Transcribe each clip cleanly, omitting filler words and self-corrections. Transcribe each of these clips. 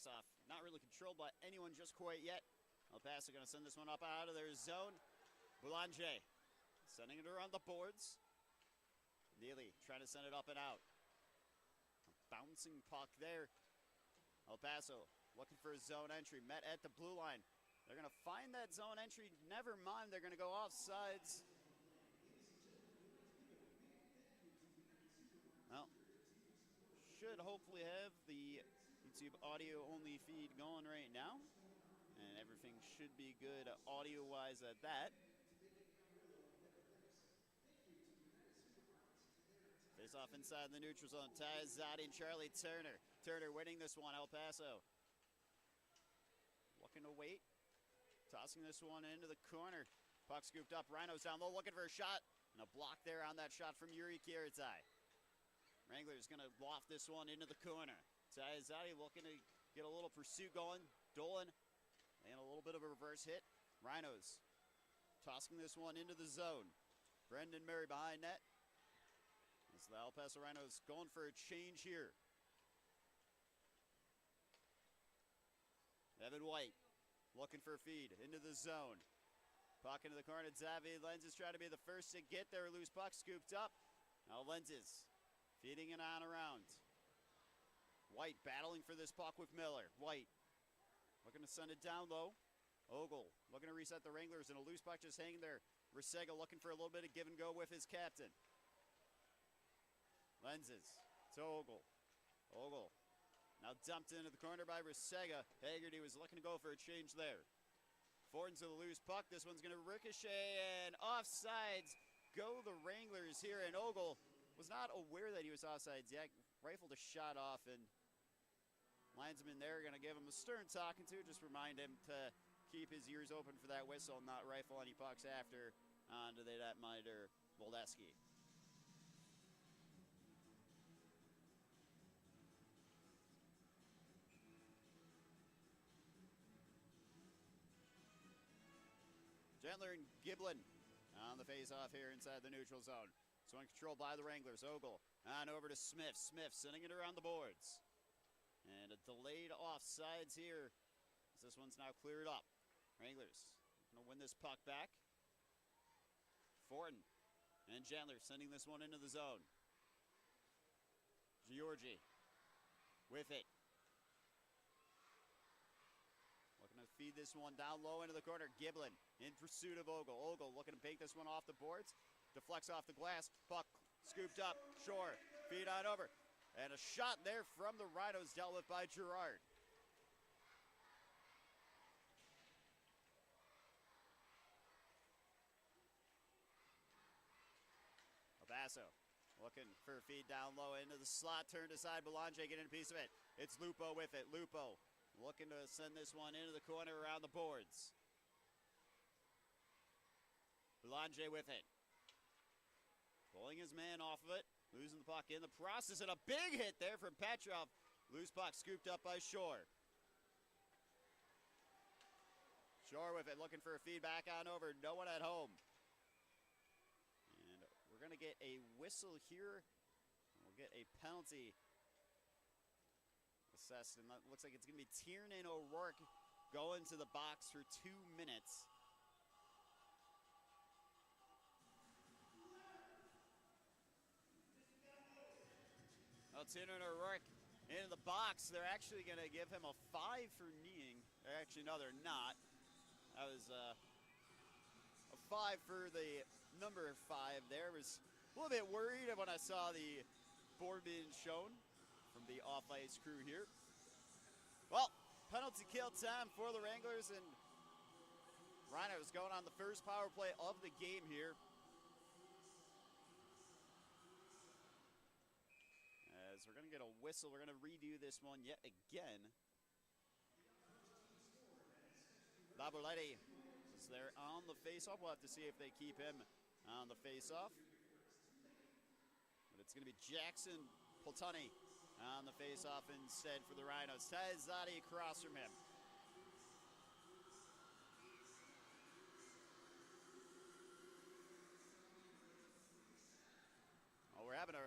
face-off not really controlled by anyone just quite yet. El Paso going to send this one up out of their zone. Boulanger sending it around the boards. Neely trying to send it up and out. A bouncing puck there. El Paso looking for a zone entry. Met at the blue line. They're going to find that zone entry. Never mind, they're going to go offsides. Well, should hopefully have the YouTube audio-only feed going right now. And everything should be good audio-wise at that. Face off inside the neutral zone. Ty Zadi and Charlie Turner. Turner winning this one, El Paso. Looking to wait. Tossing this one into the corner. Puck scooped up. Rhinos down low looking for a shot. And a block there on that shot from Yuri Kiritai. Wranglers going to loft this one into the corner. Ty Zadi looking to get a little pursuit going. Dolan and a little bit of a reverse hit. Rhinos tossing this one into the zone. Brendan Murray behind net. As the El Paso Rhinos going for a change here. Evan White looking for a feed into the zone. Puck into the corner. Xavier Lenses trying to be the first to get there. Loose puck scooped up. Now Lenses feeding it on around. White battling for this puck with Miller. White looking to send it down low. Ogle looking to reset the Wranglers, and a loose puck just hanging there. Resega looking for a little bit of give and go with his captain. Lenses to Ogle. Ogle now dumped into the corner by Resega. Haggerty was looking to go for a change there. Fortin to the loose puck. This one's going to ricochet and offsides. Go the Wranglers here, and Ogle was not aware that he was offsides yet. Rifled a shot off, and linesman there going to give him a stern talking to. Just remind him to keep his ears open for that whistle and not rifle any pucks after onto the netminder Moldeski. Gentler and Giblin on the face-off here inside the neutral zone. This one controlled by the Wranglers. Ogle on over to Smith. Smith sending it around the boards. And a delayed offsides here as this one's now cleared up. Wranglers going to win this puck back. Fortin and Gentler sending this one into the zone. Giorgi with it. Looking to feed this one down low into the corner. Giblin in pursuit of Ogle. Ogle looking to bake this one off the boards. Deflects off the glass. Puck scooped up. Shore. Feed on over. And a shot there from the Rhinos dealt with by Gerard. El Paso looking for a feed down low into the slot. Turned aside. Boulanger getting a piece of it. It's Lupo with it. Lupo looking to send this one into the corner around the boards. Boulanger with it. Pulling his man off of it. Losing the puck in the process. And a big hit there from Petrov. Loose puck scooped up by Shore. Shore with it. Looking for a feed back on over. No one at home. And we're going to get a whistle here. We'll get a penalty assessed, and that looks like it's going to be Tiernan O'Rourke going to the box for 2 minutes. Well, Tiernan O'Rourke into the box. They're actually going to give him a 5 for kneeing. Actually, no, they're not. That was a 5 for the number 5 there. Was a little bit worried when I saw the board being shown from the off-ice crew here. Well, penalty kill time for the Wranglers, and Rhinos going on the first power play of the game here. As we're going to get a whistle, we're going to redo this one yet again. Laboletti is there on the face-off. We'll have to see if they keep him on the face-off. But it's going to be Jackson Poltani on the face-off instead for the Rhinos. Ty Zadi across from him. Well, we're having to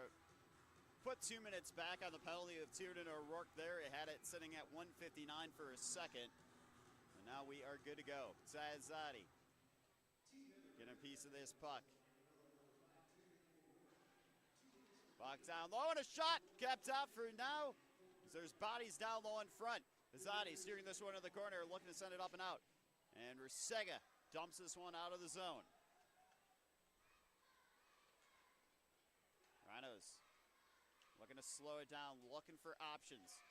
put 2 minutes back on the penalty of Tiernan O'Rourke there. It had it sitting at 1:59 for a second. And now we are good to go. Zadi getting a piece of this puck. Puck down low and a shot kept out for now. There's bodies down low in front. Zadi steering this one to the corner, looking to send it up and out. And Rusega dumps this one out of the zone. Rhinos looking to slow it down, looking for options.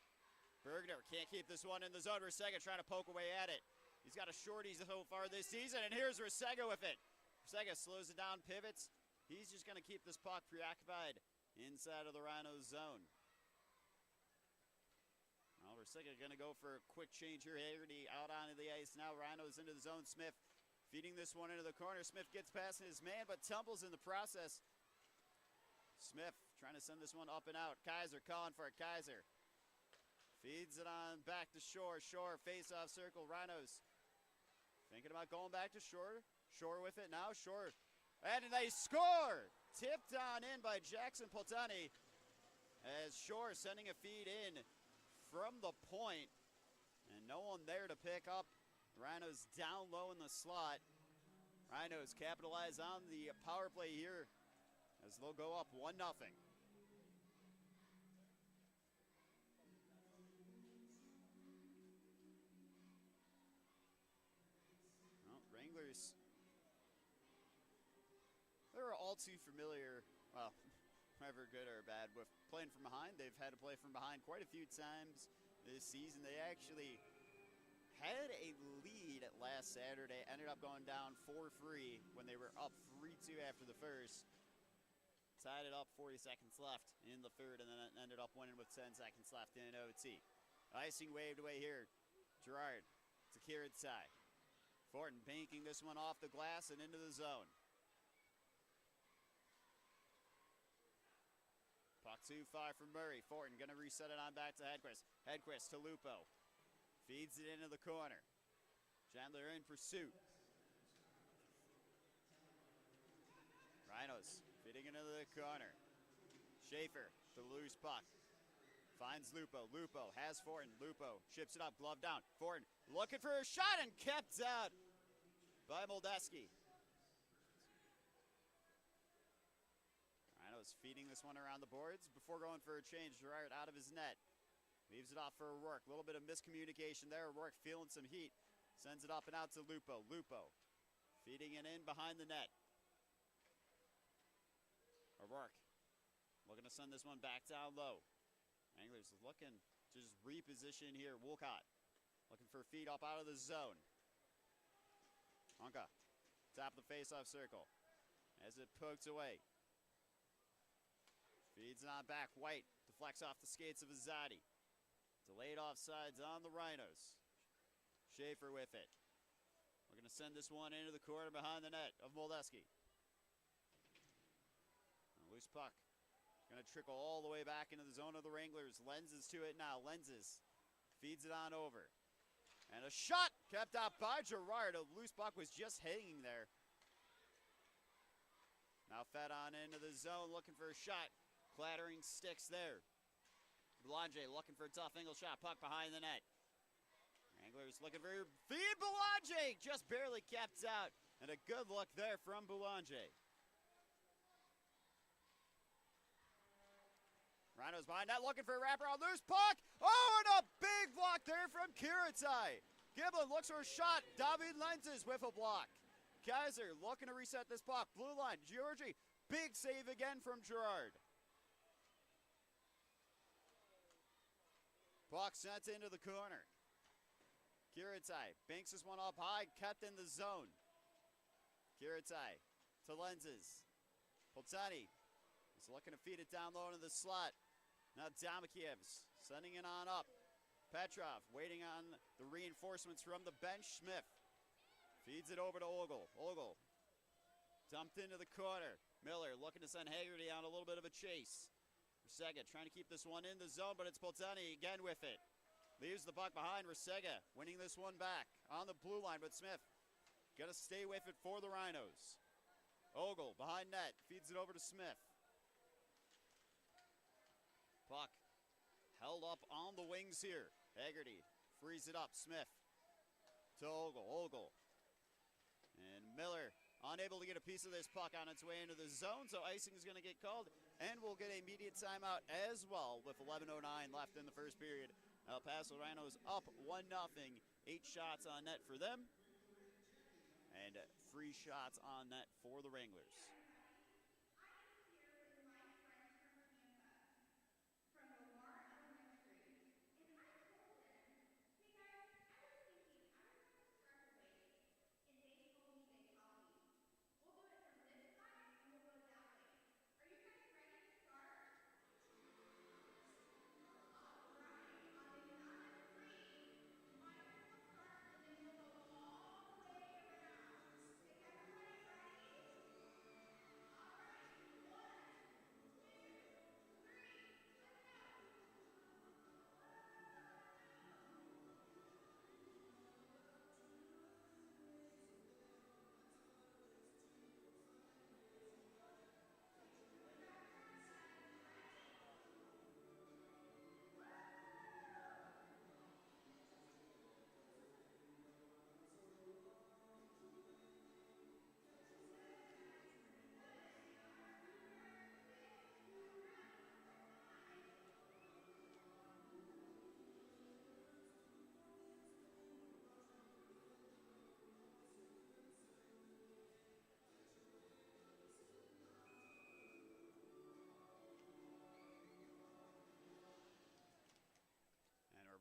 Bergner can't keep this one in the zone. Rusega trying to poke away at it. He's got a shorty so far this season, and here's Rusega with it. Rusega slows it down, pivots. He's just going to keep this puck preoccupied inside of the Rhinos zone. Well, Rusega going to go for a quick change here. Haggerty out onto the ice now. Rhinos into the zone. Smith feeding this one into the corner. Smith gets past his man, but tumbles in the process. Smith trying to send this one up and out. Kaiser calling for it. Kaiser feeds it on back to Shore. Shore face-off circle. Rhinos thinking about going back to Shore. Shore with it now. Shore. And they score! Tipped on in by Jackson Poltani. As Shore sending a feed in from the point. And no one there to pick up. Rhinos down low in the slot. Rhinos capitalize on the power play here as they'll go up 1-0. Well, Wranglers, they're all too familiar, well, whether good or bad, with playing from behind. They've had to play from behind quite a few times this season. They actually had a lead last Saturday, ended up going down 4-3 when they were up 3-2 after the first. Tied it up, 40 seconds left in the third, and then ended up winning with 10 seconds left in OT. Icing waved away here. Gerard to Kiritai. Fortin banking this one off the glass and into the zone. Puck too far from Murray. Fortin going to reset it on back to Hedquist. Hedquist to Lupo. Feeds it into the corner. Chandler in pursuit. Rhinos feeding into the corner. Schaefer to the loose puck. Finds Lupo. Lupo has Fortin. Lupo ships it up, glove down. Fortin looking for a shot and kept out by Moldeski. Rhinos feeding this one around the boards before going for a change. Gerard out of his net. Leaves it off for O'Rourke. A little bit of miscommunication there. O'Rourke feeling some heat. Sends it up and out to Lupo. Lupo feeding it in behind the net. O'Rourke looking to send this one back down low. Wranglers looking to just reposition here. Wolcott looking for a feed up out of the zone. Honka, top of the face-off circle. As it pokes away. Feeds it on back. White deflects off the skates of Azadi. Delayed offsides on the Rhinos. Schaefer with it. We're going to send this one into the corner behind the net of Moldeski. Loose puck. Going to trickle all the way back into the zone of the Wranglers. Lenses to it now. Lenses feeds it on over. And a shot kept out by Gerard. A loose puck was just hanging there. Now fed on into the zone looking for a shot. Clattering sticks there. Boulanger looking for a tough angle shot. Puck behind the net. Wranglers looking for feed. Boulanger just barely kept out. And a good look there from Boulanger. Rhinos behind that, looking for a wraparound, loose puck. Oh, and a big block there from Kiritai. Giblin looks for a shot. David Lenses with a block. Kaiser looking to reset this puck. Blue line, Georgie, big save again from Gerard. Puck sent into the corner. Kiritai banks this one up high, kept in the zone. Kiritai to Lenses. Poltani is looking to feed it down low into the slot. Now Damakiev's sending it on up. Petrov waiting on the reinforcements from the bench. Smith feeds it over to Ogle. Ogle dumped into the corner. Miller looking to send Haggerty on a little bit of a chase. Rusega trying to keep this one in the zone, but it's Poltani again with it. Leaves the puck behind. Rusega winning this one back on the blue line, but Smith gonna stay with it for the Rhinos. Ogle behind net feeds it over to Smith. Puck held up on the wings here. Haggerty frees it up. Smith to Ogle. Ogle. And Miller unable to get a piece of this puck on its way into the zone, so icing is going to get called, and we'll get an immediate timeout as well with 11:09 left in the first period. El Paso Rhinos up 1-0. 8 shots on net for them, and 3 shots on net for the Wranglers.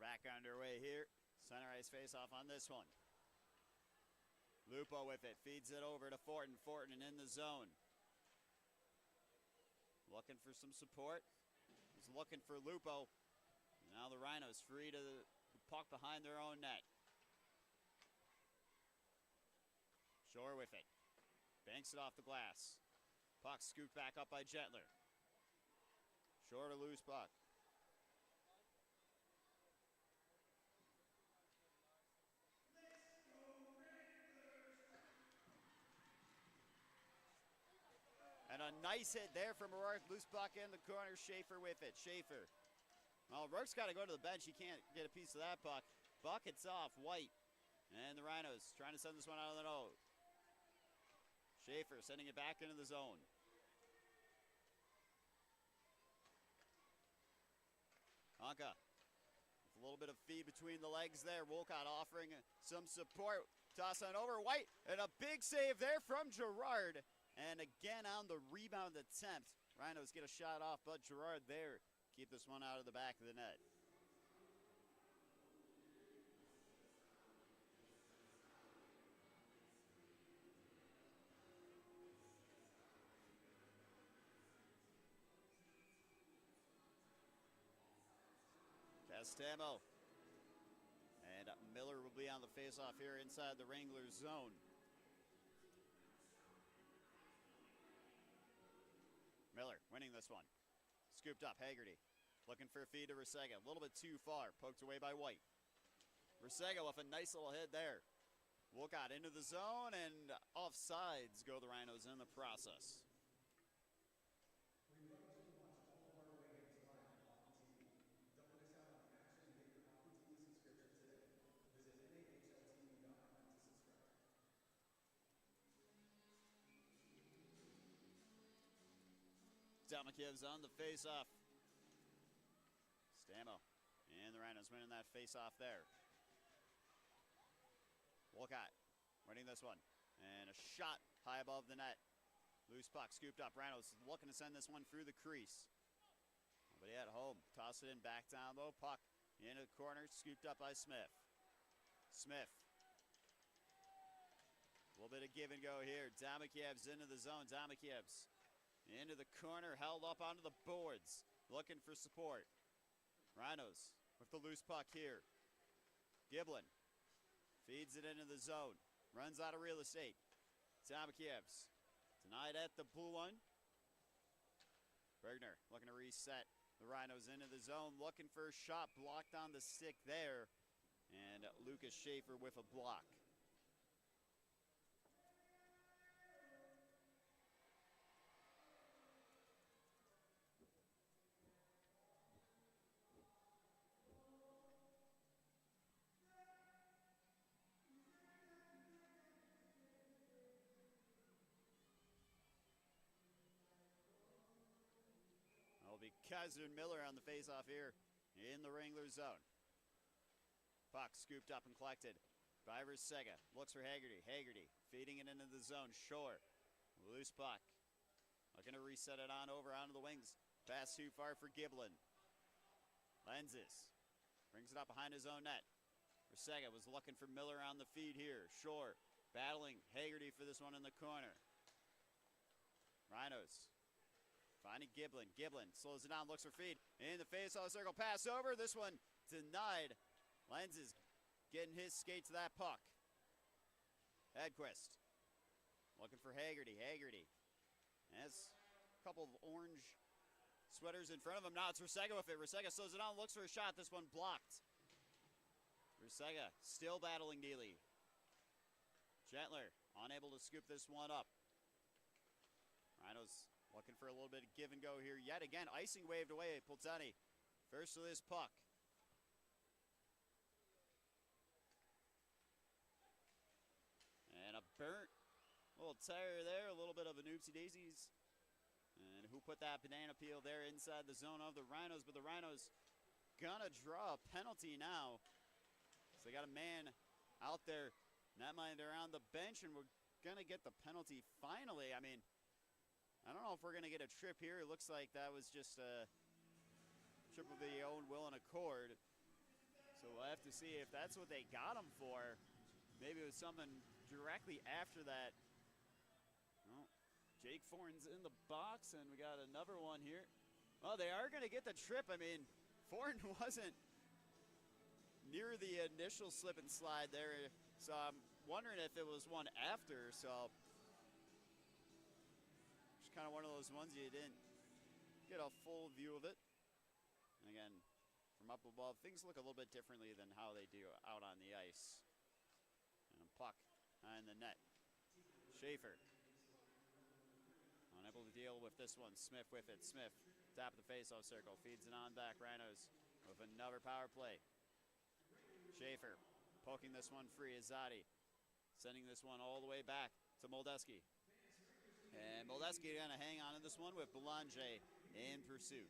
Back underway here. Center ice face-off on this one. Lupo with it, feeds it over to Fortin. Fortin in the zone. Looking for some support. He's looking for Lupo. Now the Rhinos free to the puck behind their own net. Shore with it. Banks it off the glass. Puck scooped back up by Gentler. Shore to loose puck. And a nice hit there from O'Rourke. Loose puck in the corner. Schaefer with it. Schaefer. Well, O'Rourke's got to go to the bench. He can't get a piece of that puck. Bucket's off. White. And the Rhinos trying to send this one out of the net. Schaefer sending it back into the zone. Honka. With a little bit of feed between the legs there. Wolcott offering some support. Toss on over. White. And a big save there from Gerard. And again on the rebound attempt, Rhinos get a shot off, but Gerard there keep this one out of the back of the net. Castamo. And Miller will be on the faceoff here inside the Wranglers zone. Miller winning this one. Scooped up, Haggerty. Looking for a feed to Resega. A little bit too far. Poked away by White. Resega with a nice little hit there. Wolcott into the zone, and offsides go the Rhinos in the process. Dalmakiev's on the face-off. Stamo. And the Rhinos winning that face-off there. Wolcott winning this one. And a shot high above the net. Loose puck scooped up. Rhinos looking to send this one through the crease. Nobody at home. Toss it in back down low. Puck into the corner. Scooped up by Smith. Smith. A little bit of give and go here. Dalmakiev's into the zone. Dalmakiev's into the corner, held up onto the boards, looking for support. Rhinos with the loose puck here. Giblin feeds it into the zone, runs out of real estate. Dalmakiev's denied at the blue one. Bergner looking to reset the Rhinos into the zone, looking for a shot, blocked on the stick there. And Lucas Schaefer with a block. It'll be Kaiser and Miller on the face-off here in the Wranglers zone. Puck scooped up and collected by Rusega. Looks for Haggerty. Haggerty feeding it into the zone. Shore. Loose puck. Looking to reset it on over onto the wings. Pass too far for Giblin. Lenses. Brings it up behind his own net. Rusega was looking for Miller on the feed here. Shore battling Haggerty for this one in the corner. Rhinos finding Giblin. Giblin slows it down, looks for feed. In the face-off circle, pass over. This one denied. Lenses getting his skate to that puck. Hedquist looking for Haggerty. Haggerty has a couple of orange sweaters in front of him. Now it's Rusega with it. Rusega slows it down, looks for a shot. This one blocked. Rusega still battling Neely. Gentler unable to scoop this one up. Rhinos looking for a little bit of give and go here. Yet again, icing waved away. Pultani first to this puck. And a burnt little tire there. A little bit of an oopsie-daisies. And who put that banana peel there inside the zone of the Rhinos? But the Rhinos gonna draw a penalty now. So they got a man out there. Netminder on the bench, and we're gonna get the penalty finally. I mean, I don't know if we're gonna get a trip here. It looks like that was just a trip of the own will and accord. So we'll have to see if that's what they got him for. Maybe it was something directly after that. Well, Jake Forn's in the box, and we got another one here. Well, they are gonna get the trip. I mean, Forn wasn't near the initial slip and slide there, so I'm wondering if it was one after. So just kind of one of those ones you didn't get a full view of it. And again, from up above, things look a little bit differently than how they do out on the ice. And a puck behind the net. Schaefer unable to deal with this one. Smith with it. Smith, top of the faceoff circle, feeds it on back. Rhinos with another power play. Schaefer poking this one free. Azadi sending this one all the way back to Moldeski. And Moldeski gonna hang on to this one with Belanger in pursuit.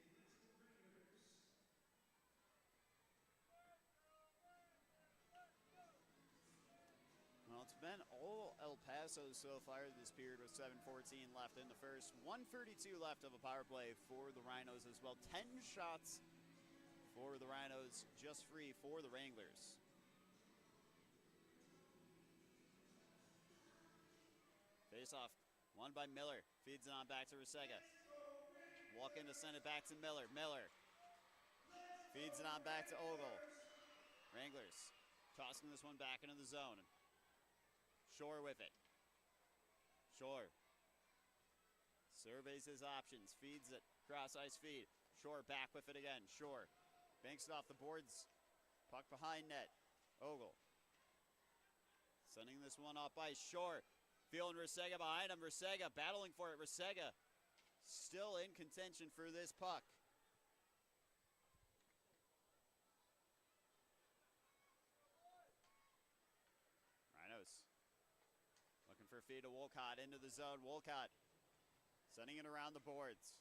Well, it's been all El Paso so far this period with 7:14 left in the first. 1:32 left of a power play for the Rhinos as well. 10 shots for the Rhinos, just 3 for the Wranglers. Face off, won by Miller. Feeds it on back to Rusega. Walking to send it back to Miller. Miller feeds it on back to Ogle. Wranglers tossing this one back into the zone. Shore with it. Shore surveys his options. Feeds it. Cross ice feed. Shore back with it again. Shore banks it off the boards. Puck behind net. Ogle sending this one up ice. Shore feeling Rusega behind him. Rusega battling for it. Rusega still in contention for this puck. Rhinos looking for a feed to Wolcott into the zone. Wolcott sending it around the boards.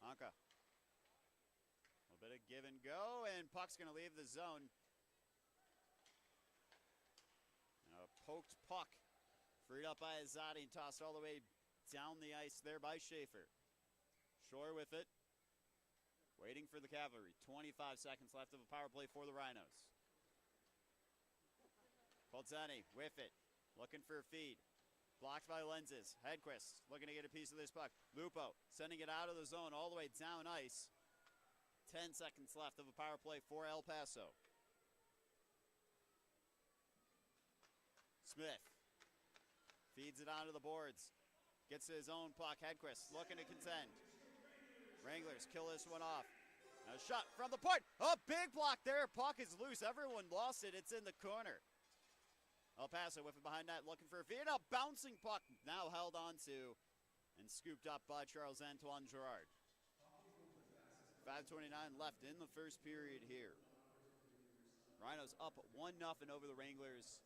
Anka. A little bit of give and go, and puck's going to leave the zone. And a poked puck freed up by Azadi and tossed all the way down the ice there by Schaefer. Shore with it. Waiting for the Cavalry. 25 seconds left of a power play for the Rhinos. Polzani with it. Looking for a feed. Blocked by Lenses. Hedquist looking to get a piece of this puck. Lupo sending it out of the zone all the way down ice. 10 seconds left of a power play for El Paso. Smith feeds it onto the boards. Gets to his own puck. Hedquist looking to contend. Wranglers kill this one off. A shot from the point. A big block there. Puck is loose. Everyone lost it. It's in the corner. El Paso with it behind that, looking for a feed. A bouncing puck now held onto and scooped up by Charles-Antoine Girard. 5:29 left in the first period here. Rhinos up 1-0 over the Wranglers.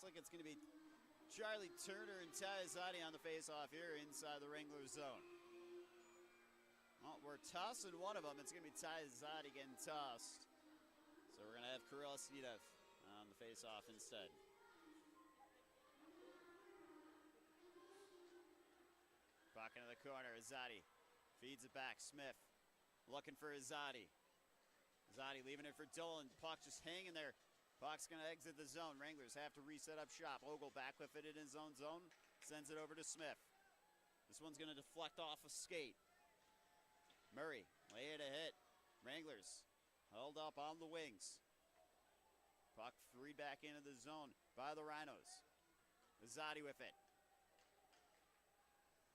looks like it's going to be Charlie Turner and Ty Azadi on the face-off here inside the Wranglers zone. Well, we're tossing one of them. It's going to be Ty Azadi getting tossed. So we're going to have Kirill Snedev on the face-off instead. Puck into the corner, Azadi feeds it back. Smith looking for Azadi. Azadi leaving it for Dolan. Puck just hanging there. Puck's going to exit the zone. Wranglers have to reset up shop. Ogle back with it in his own zone. Sends it over to Smith. This one's going to deflect off a skate. Murray, lay it a hit. Wranglers held up on the wings. Puck free back into the zone by the Rhinos. Azadi with it.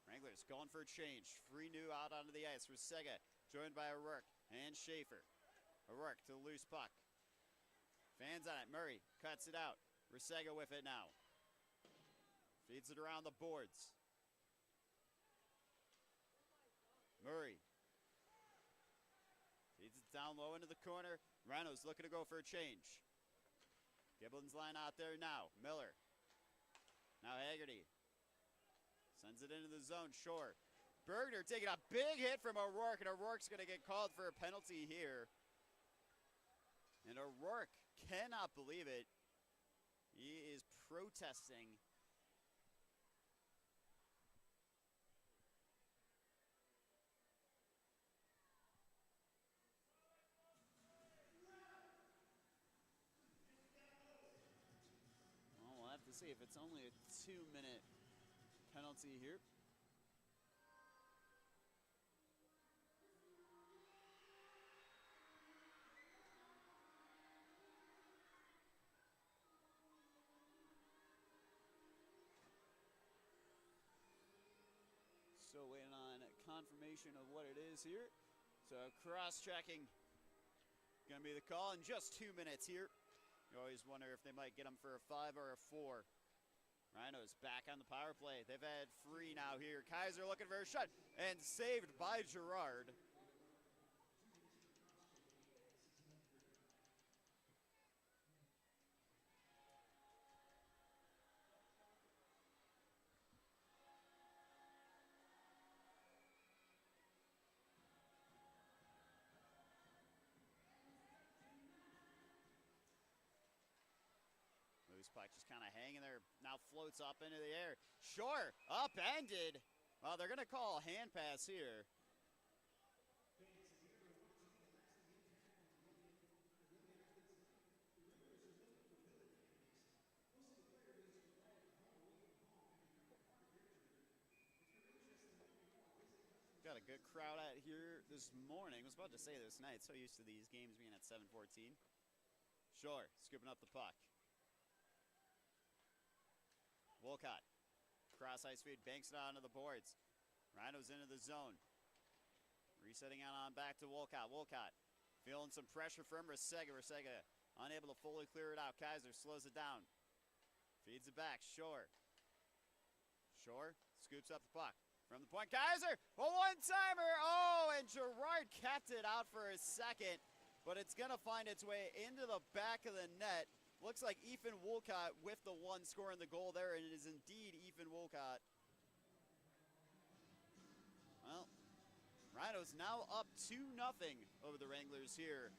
Wranglers going for a change. Free new out onto the ice. Rusega joined by O'Rourke and Schaefer. O'Rourke to the loose puck. Fans on it. Murray cuts it out. Rusega with it now. Feeds it around the boards. Murray feeds it down low into the corner. Rhinos looking to go for a change. Gibbons line out there now. Miller. Now Haggerty. Sends it into the zone. Shore. Bergner taking a big hit from O'Rourke, and O'Rourke's going to get called for a penalty here. And O'Rourke cannot believe it. He is protesting. Well, we'll have to see if it's only a 2-minute penalty here. So waiting on confirmation of what it is here. So cross-checking going to be the call in just 2 minutes here. You always wonder if they might get them for a 5 or a 4. Rhinos back on the power play. They've had free now here. Kaiser looking for a shot and saved by Gerard. Loose puck just kind of hanging there. Now floats up into the air. Shore upended. Well, they're going to call a hand pass here. Got a good crowd out here this morning. I was about to say this night. So used to these games being at 7:14. Shore scooping up the puck. Wolcott, cross ice feed, banks it onto the boards. Rhinos into the zone. Resetting out on back to Wolcott. Wolcott feeling some pressure from Rusega. Rusega unable to fully clear it out. Kaiser slows it down. Feeds it back. Shore. Shore scoops up the puck. From the point, Kaiser, a one-timer. Oh, and Gerard kept it out for a second, but it's going to find its way into the back of the net. Looks like Ethan Wolcott with the one scoring the goal there, and it is indeed Ethan Wolcott. Well, Rhinos now up 2-0 over the Wranglers here.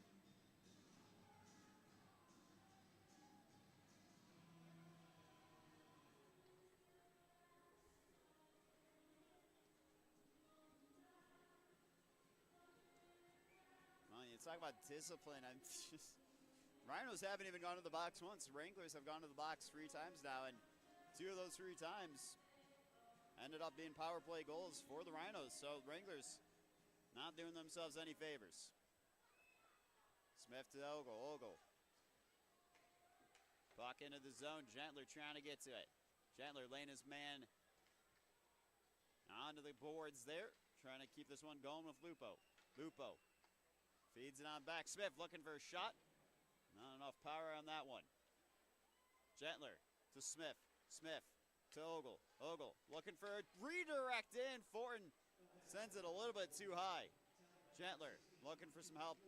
Well, you talk about discipline. I'm just... Rhinos haven't even gone to the box once. Wranglers have gone to the box 3 times now, and 2 of those 3 times ended up being power play goals for the Rhinos. So Wranglers not doing themselves any favors. Smith to Ogle. Ogle. Puck into the zone. Gentler trying to get to it. Gentler laying his man onto the boards there. Trying to keep this one going with Lupo. Lupo feeds it on back. Smith looking for a shot. Not enough power on that one. Gentler to Smith. Smith to Ogle. Ogle looking for a redirect in. Fortin sends it a little bit too high. Gentler looking for some help.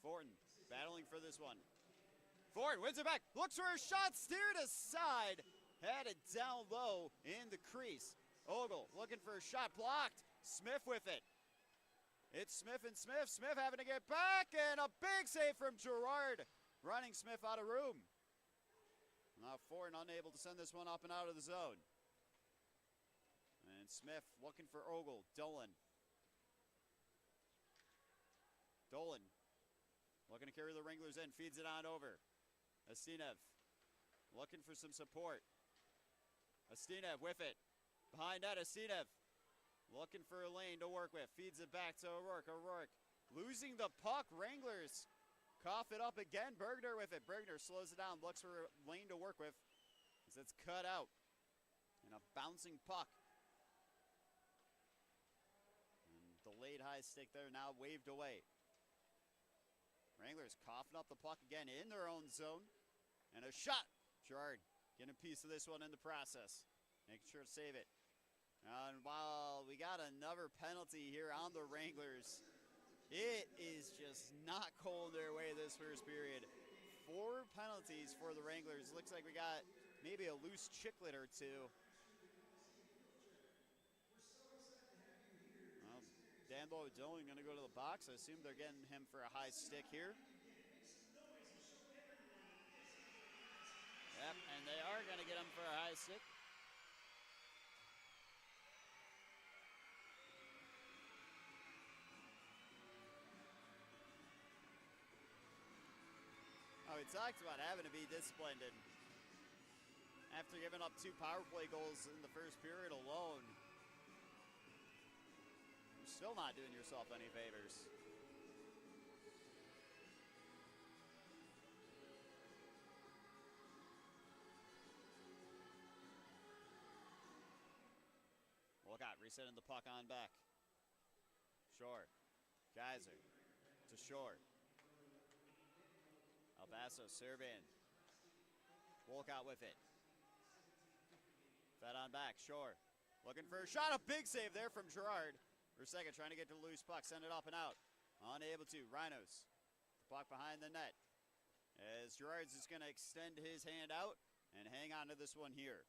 Fortin battling for this one. Ford wins it back, looks for a shot, steered aside, had it down low in the crease. Ogle looking for a shot, blocked. Smith with it. It's Smith and Smith. Smith having to get back, and a big save from Gerard, running Smith out of room. Now Ford unable to send this one up and out of the zone. And Smith looking for Ogle. Dolan looking to carry the Wranglers in, feeds it on over. Astinev looking for some support. Astinev with it. Behind that, Astinev looking for a lane to work with. Feeds it back to O'Rourke. O'Rourke losing the puck. Wranglers cough it up again. Bergner with it. Bergner slows it down, looks for a lane to work with as it's cut out. And a bouncing puck. And delayed high stick there, now waved away. Wranglers coughing up the puck again in their own zone. And a shot. Gerard getting a piece of this one in the process. Making sure to save it. And while we got another penalty here on the Wranglers, it is just not going their way this first period. 4 penalties for the Wranglers. Looks like we got maybe a loose chiclet or two. Well, Danbo Dillon going to go to the box. I assume they're getting him for a high stick here. Yep, and they are going to get him for a high stick. We talked about having to be disciplined, and after giving up 2 power play goals in the first period alone, you're still not doing yourself any favors. Wolcott resetting the puck on back. Shore. Kaiser to Shore. El Paso serve in. Wolcott with it. Fed on back. Shore looking for a shot. A big save there from Gerard. Rusega trying to get to the loose puck. Send it up and out. Unable to. Rhinos. The puck behind the net. As Gerard's just going to extend his hand out and hang on to this one here.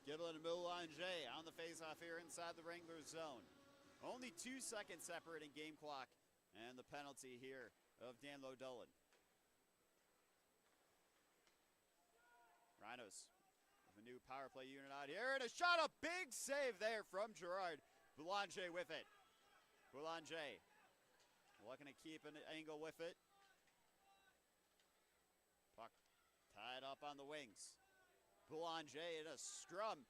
Giblin and Boulanger on the faceoff here inside the Wranglers zone. Only 2 seconds separating game clock and the penalty here of Danlo Dolan. Rhinos with a new power play unit out here, and a shot, a big save there from Gerard. Boulanger with it. Boulanger looking to keep an angle with it. Puck tied up on the wings. Boulanger in a scrum,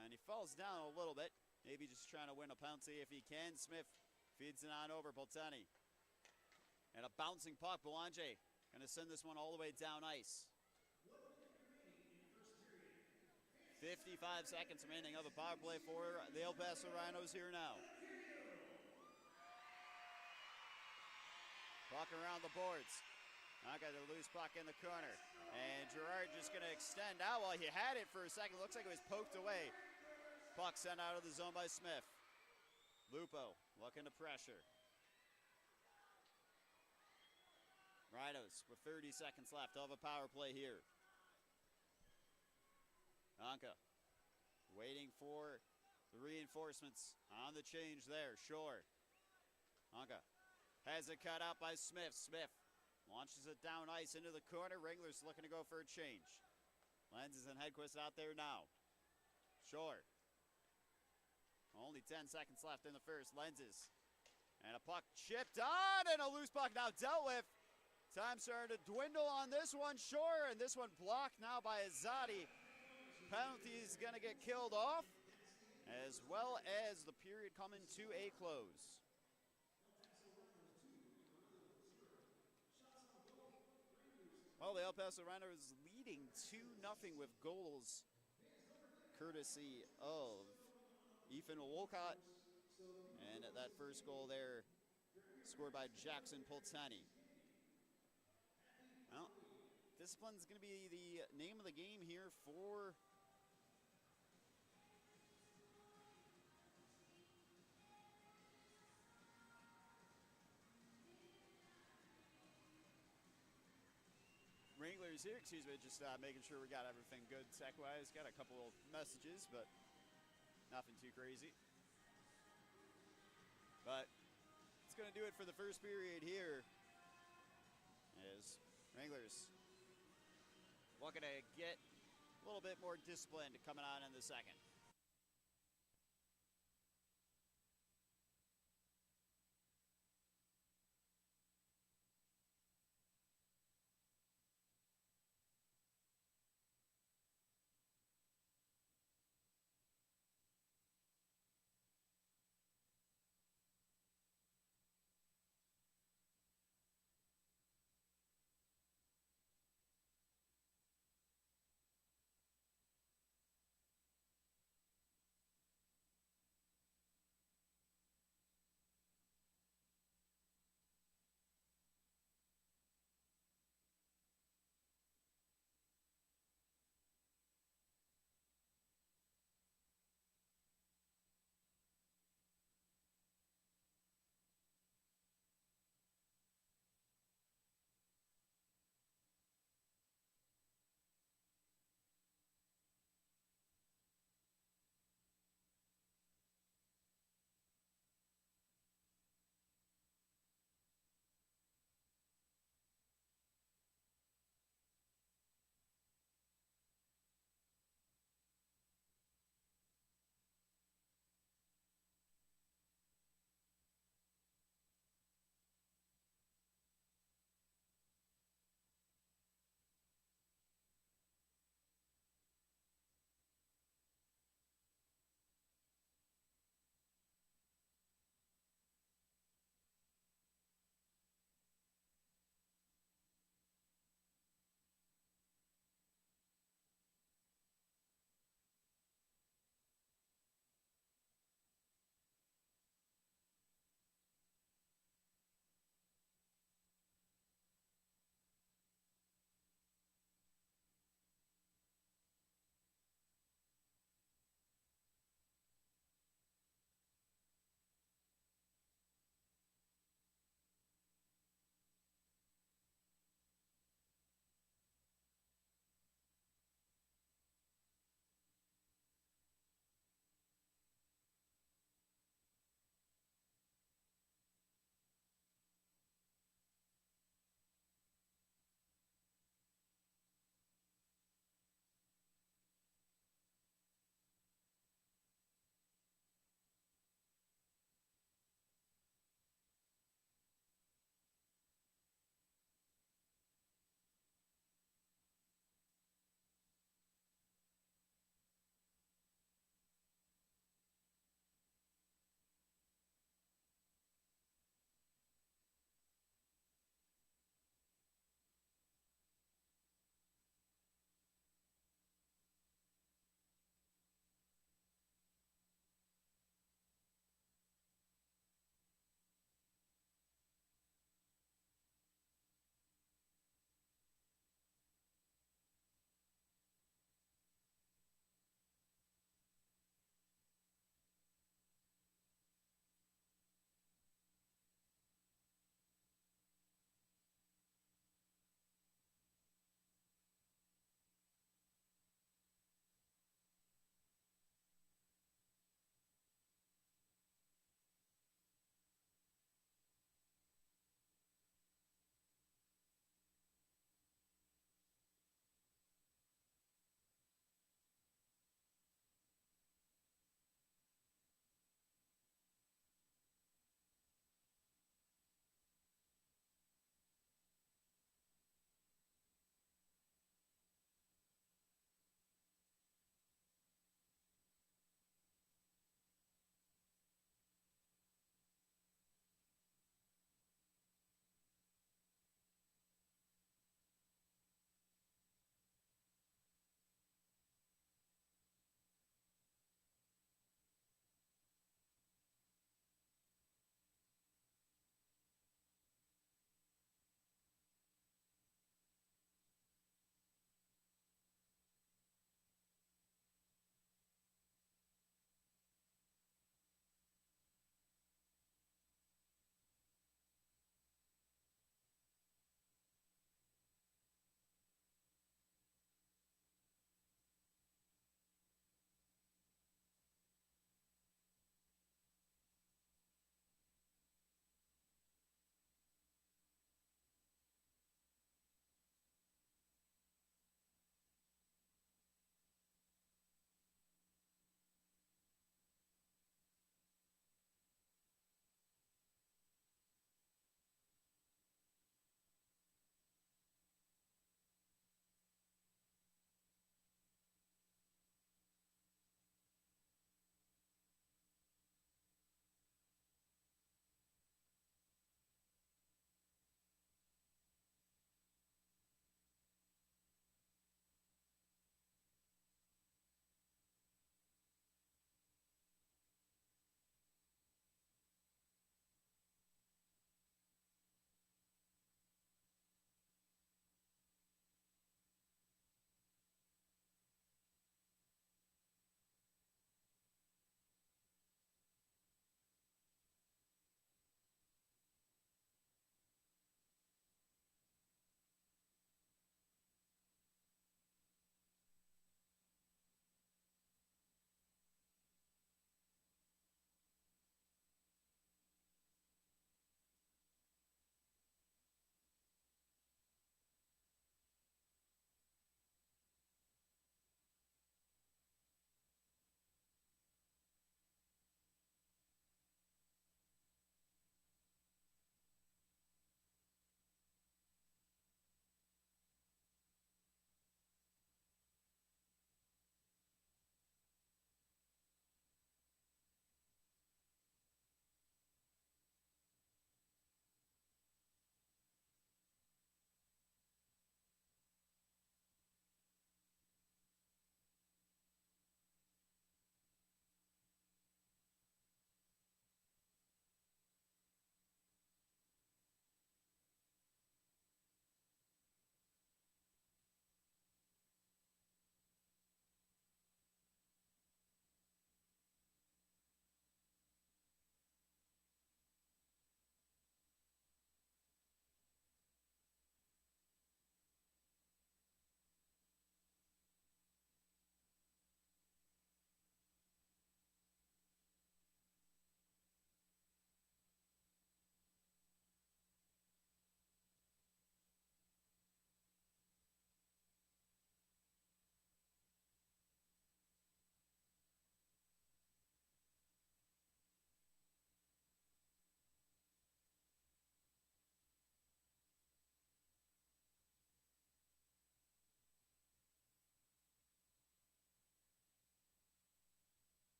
and he falls down a little bit. Maybe just trying to win a penalty if he can. Smith feeds it on over Boltani. And a bouncing puck. Boulanger going to send this one all the way down ice. 55 seconds remaining of a power play for the El Paso Rhinos here now. Puck around the boards. Now got the loose puck in the corner. And Gerard just going to extend out while he had it for a second. Looks like it was poked away. Puck sent out of the zone by Smith. Lupo looking to pressure. Rhinos with 30 seconds left of a power play here. Anka waiting for the reinforcements on the change there. Shore. Anka has it cut out by Smith. Smith launches it down ice into the corner. Wranglers looking to go for a change. Lenses and Hedquist out there now. Shore. Only 10 seconds left in the first. Lenses. And a puck chipped on, and a loose puck now dealt with. Time starting to dwindle on this one. Shore, and this one blocked now by Azadi. Penalty is going to get killed off, as well as the period coming to a close. Well, the El Paso Rhinos leading 2-0 with goals courtesy of Ethan Wolcott. And that first goal there scored by Jackson Poltani. Well, discipline's going to be the name of the game here for Wranglers here. Excuse me, just making sure we got everything good tech-wise. Got a couple of messages, but nothing too crazy. But it's going to do it for the first period here, as Wranglers looking to get a little bit more disciplined coming on in the second.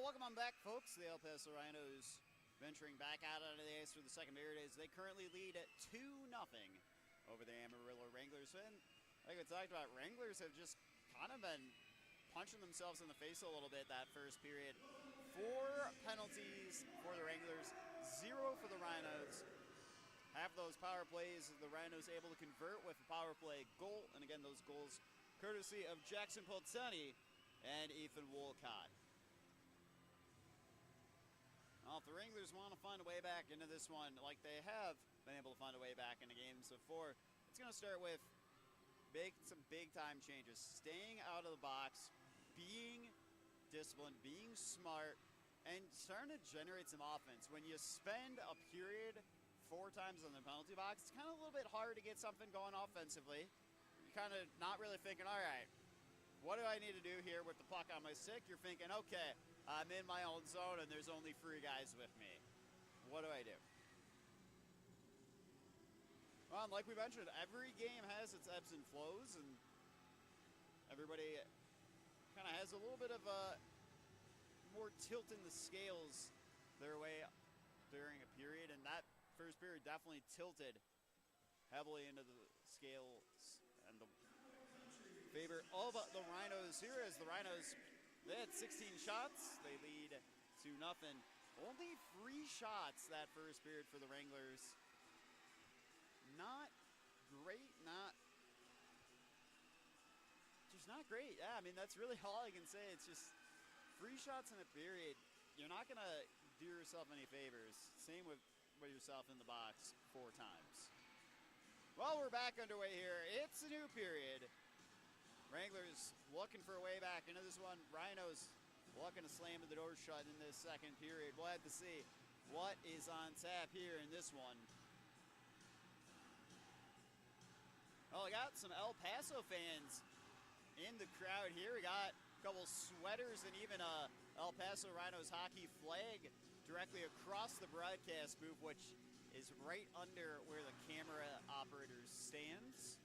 Well, welcome on back, folks. The El Paso Rhinos venturing back out onto the ice for the second period as they currently lead at 2-0 over the Amarillo Wranglers. And like we talked about, Wranglers have just kind of been punching themselves in the face a little bit that first period. 4 penalties for the Wranglers, 0 for the Rhinos. Half of those power plays, the Rhinos able to convert with a power play goal. And again, those goals courtesy of Jackson Polzani and Ethan Wolcott. Well, if the Wranglers want to find a way back into this one, like they have been able to find a way back into games before, it's going to start with some big-time changes. Staying out of the box, being disciplined, being smart, and starting to generate some offense. When you spend a period 4 times in the penalty box, it's kind of a little bit hard to get something going offensively. You're kind of not really thinking, all right, what do I need to do here with the puck on my stick? You're thinking, okay, I'm in my own zone and there's only 3 guys with me. What do I do? Well, like we mentioned, every game has its ebbs and flows, and everybody kind of has a little bit of a more tilt in the scales their way during a period, and that first period definitely tilted heavily into the scales and the favor of the Rhinos here, as the Rhinos, they had 16 shots. They lead 2-0. Only 3 shots that first period for the Wranglers. Not great, just not great. Yeah, I mean, that's really all I can say. It's just 3 shots in a period. You're not going to do yourself any favors. Same with yourself in the box 4 times. Well, we're back underway here. It's a new period. Wranglers looking for a way back into this one. Rhinos looking to slam the door shut in this second period. We'll have to see what is on tap here in this one. Oh, we got some El Paso fans in the crowd here. We got a couple sweaters and even a El Paso Rhinos hockey flag directly across the broadcast booth, which is right under where the camera operator stands.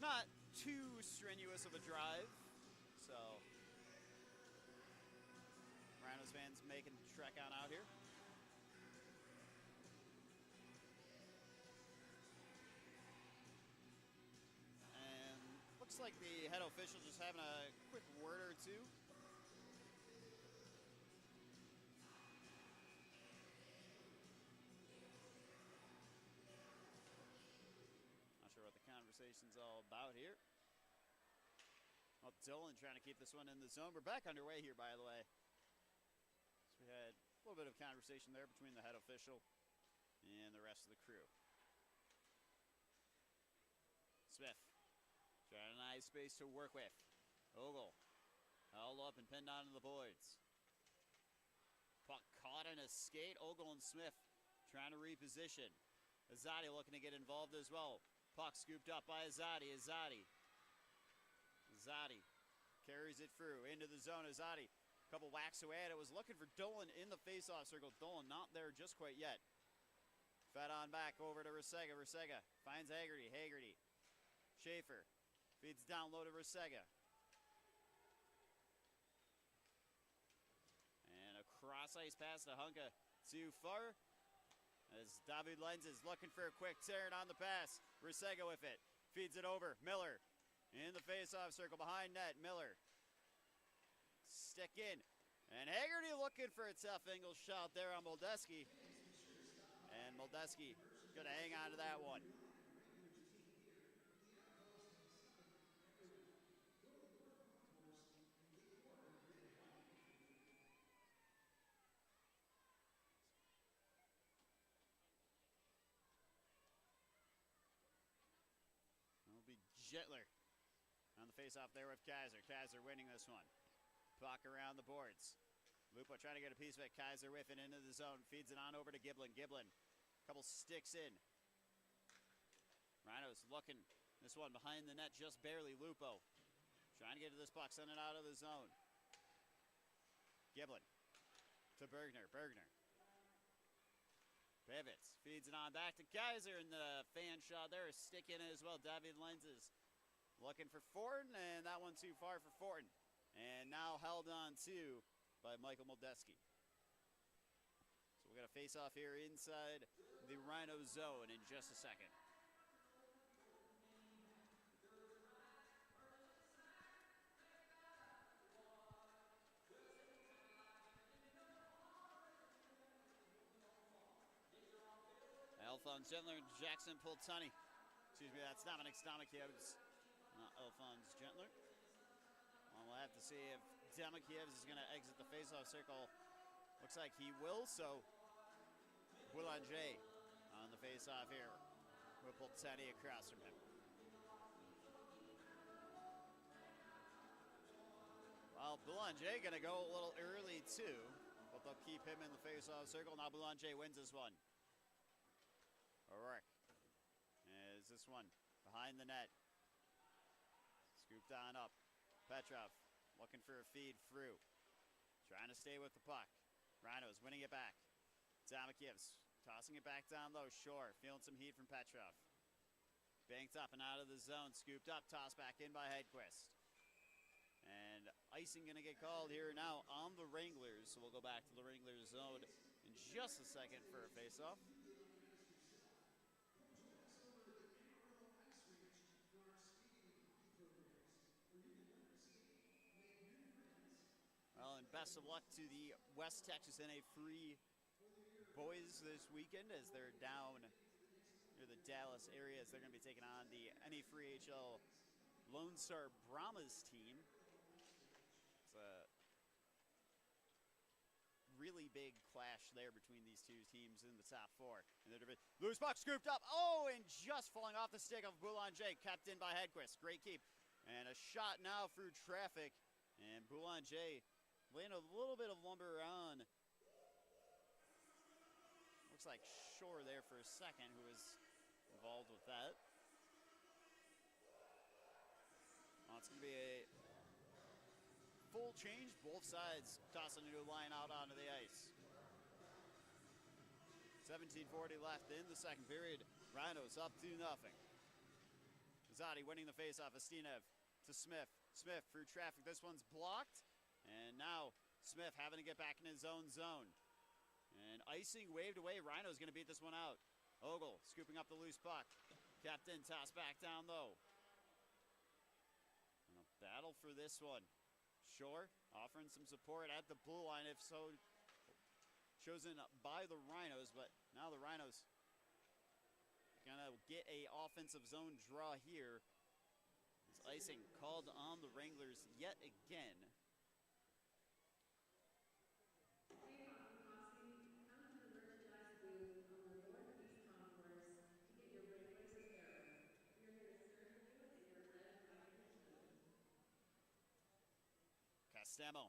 Not too strenuous of a drive, so Rhinos fans making the trek on out here. And looks like the head official just having a quick word or two. Conversation's all about here. Well, Dylan trying to keep this one in the zone. We're back underway here, by the way. So we had a little bit of conversation there between the head official and the rest of the crew. Smith trying a nice space to work with. Ogle held up and pinned onto the boards. Puck caught in a skate. Ogle and Smith trying to reposition. Azadi looking to get involved as well. Puck scooped up by Azadi. Azadi carries it through into the zone. Azadi, a couple whacks away at it, was looking for Dolan in the face-off circle. Dolan not there just quite yet. Fed on back over to Rusega. Rusega finds Haggerty. Haggerty. Schaefer feeds down low to Rusega. And a cross-ice pass to Hunka. Too far. As David Lenz is looking for a quick turn on the pass. Rusega with it. Feeds it over. Miller in the face-off circle behind net. Miller. Stick in. And Haggerty looking for a tough angle shot there on Moldeski. And Moldeski going to hang on to that one. Gentler on the face-off there with Kaiser. Kaiser winning this one. Puck around the boards. Lupo trying to get a piece of it. Kaiser with it into the zone. Feeds it on over to Giblin. Giblin, a couple sticks in. Rhinos looking. This one behind the net just barely. Lupo trying to get to this puck. Send it out of the zone. Giblin to Bergner. Bergner pivots. Feeds it on back to Kaiser. And the fan shot there is sticking as well. David Lenses looking for Fortin, and that one too far for Fortin. And now held on to by Michael Moldeski. So we're going to face off here inside the Rhino zone in just a second. Alphonse Gentler and Jackson Pultani. Excuse me, that's Dominic Stomakiewicz, not Alphonse Gentler. Well, we'll have to see if Stomakiewicz is going to exit the faceoff circle. Looks like he will, so Boulanger on the faceoff here with Pultani across from him. Well, Boulanger going to go a little early too, but they'll keep him in the faceoff circle. Now Boulanger wins this one. O'Rourke is this one behind the net. Scooped on up. Petrov looking for a feed through. Trying to stay with the puck. Rhinos winning it back. Tomakiewicz tossing it back down low. Shore feeling some heat from Petrov. Banked up and out of the zone. Scooped up. Tossed back in by Hedquist. And icing going to get called here now on the Wranglers. So we'll go back to the Wranglers zone in just a second for a faceoff. Well, and best of luck to the West Texas NA Free boys this weekend as they're down near the Dallas area as they're going to be taking on the NA Free HL Lone Star Brahmas team. It's a really big clash there between these two teams in the top four. Loose puck scooped up. Oh, and just falling off the stick of Boulanger, kept in by Hedquist. Great keep. And a shot now through traffic. And Boulanger laying a little bit of lumber on. Looks like Shore there for a second, who was involved with that. Well, it's going to be a full change. Both sides tossing a new line out onto the ice. 17:40 left in the second period. Rhinos up 2-0. Zadi winning the faceoff. Astinev to Smith. Smith through traffic. This one's blocked. And now Smith having to get back in his own zone. And icing waved away. Rhino's going to beat this one out. Ogle scooping up the loose puck. Kept in, tossed back down low. And a battle for this one. Shore offering some support at the blue line, if so chosen by the Rhinos. But now the Rhinos going to get a offensive zone draw here. This icing called on the Wranglers yet again. Castemo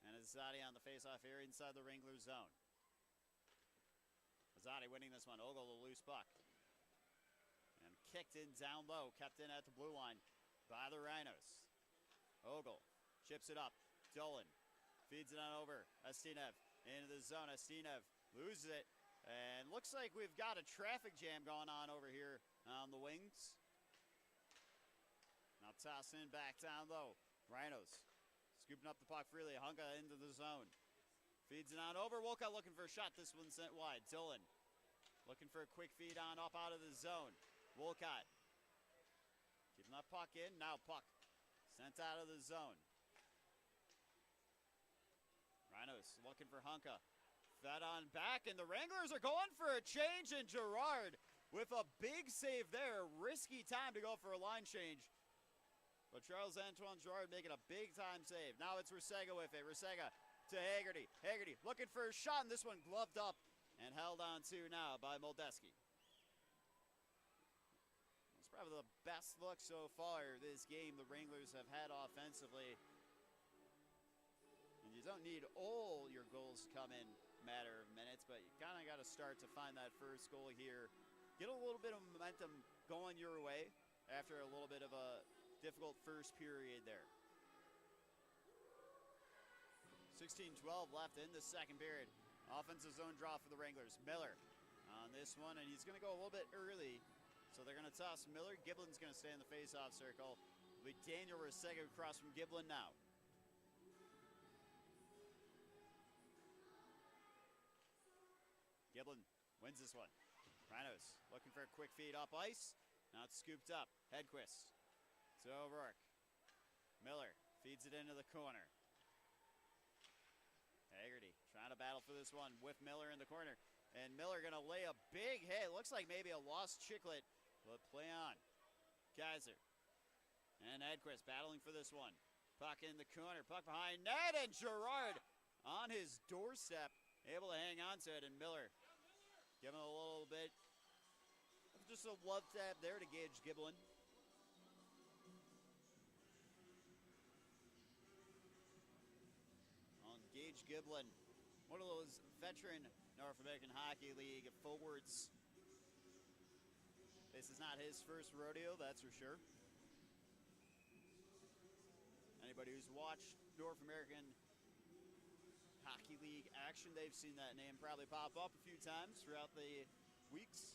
and Azadi on the faceoff here inside the Wrangler zone. Azadi winning this one. Ogle the loose puck. And kicked in down low. Kept in at the blue line by the Rhinos. Ogle chips it up. Dolan feeds it on over. Astinev into the zone. Astinev loses it. And looks like we've got a traffic jam going on over here on the wings. Now toss in back down low. Rhinos scooping up the puck freely. Hunka into the zone. Feeds it on over. Wolcott looking for a shot. This one sent wide. Dillon looking for a quick feed on up out of the zone. Wolcott keeping that puck in. Now puck sent out of the zone. Rhinos looking for Hunka. Fed on back, and the Wranglers are going for a change, and Gerard with a big save there. Risky time to go for a line change. But Charles-Antoine Gerard making a big-time save. Now it's Rusega with it. Rusega to Haggerty. Haggerty looking for a shot, and this one gloved up and held on to now by Moldeski. It's probably the best look so far this game the Wranglers have had offensively. And you don't need all your goals to come in a matter of minutes, but you kind of got to start to find that first goal here. Get a little bit of momentum going your way after a little bit of a difficult first period there. 16-12 left in the second period. Offensive zone draw for the Wranglers. Miller on this one, and he's going to go a little bit early. So they're going to toss Miller. Giblin's going to stay in the face-off circle. It'll be Daniel Rusega across from Giblin now. Giblin wins this one. Rhinos looking for a quick feed up ice. Now it's scooped up. Hedquist to O'Rourke. Miller feeds it into the corner. Haggerty trying to battle for this one with Miller in the corner. And Miller going to lay a big hit. Looks like maybe a lost chiclet, but play on. Kaiser and Hedquist battling for this one. Puck in the corner, puck behind net, and Gerard on his doorstep, able to hang on to it, and Miller giving a little bit of just a love tap there to Gage Giblin. On Gage Giblin, one of those veteran North American Hockey League forwards. This is not his first rodeo, that's for sure. Anybody who's watched North American Hockey League action, they've seen that name probably pop up a few times throughout the weeks.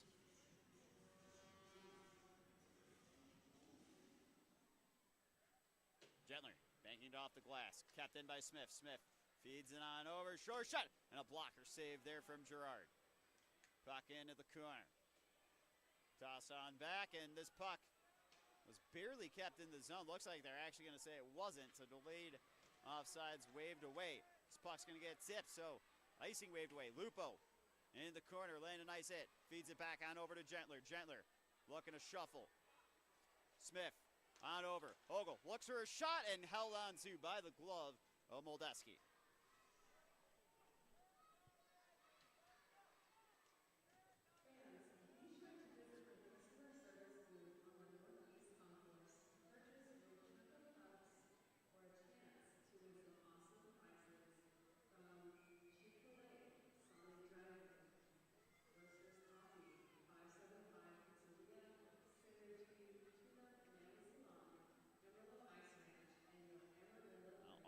Gentler banking it off the glass, kept in by Smith. Smith feeds it on over, short shot, and a blocker save there from Gerard. Puck into the corner. Toss on back, and this puck was barely kept in the zone. Looks like they're actually going to say it wasn't, so delayed offsides waved away. This puck's going to get tipped, so icing waved away. Lupo in the corner, laying a nice hit. Feeds it back on over to Gentler. Gentler looking to shuffle. Smith on over. Ogle looks for a shot and held on to by the glove of Moldeski.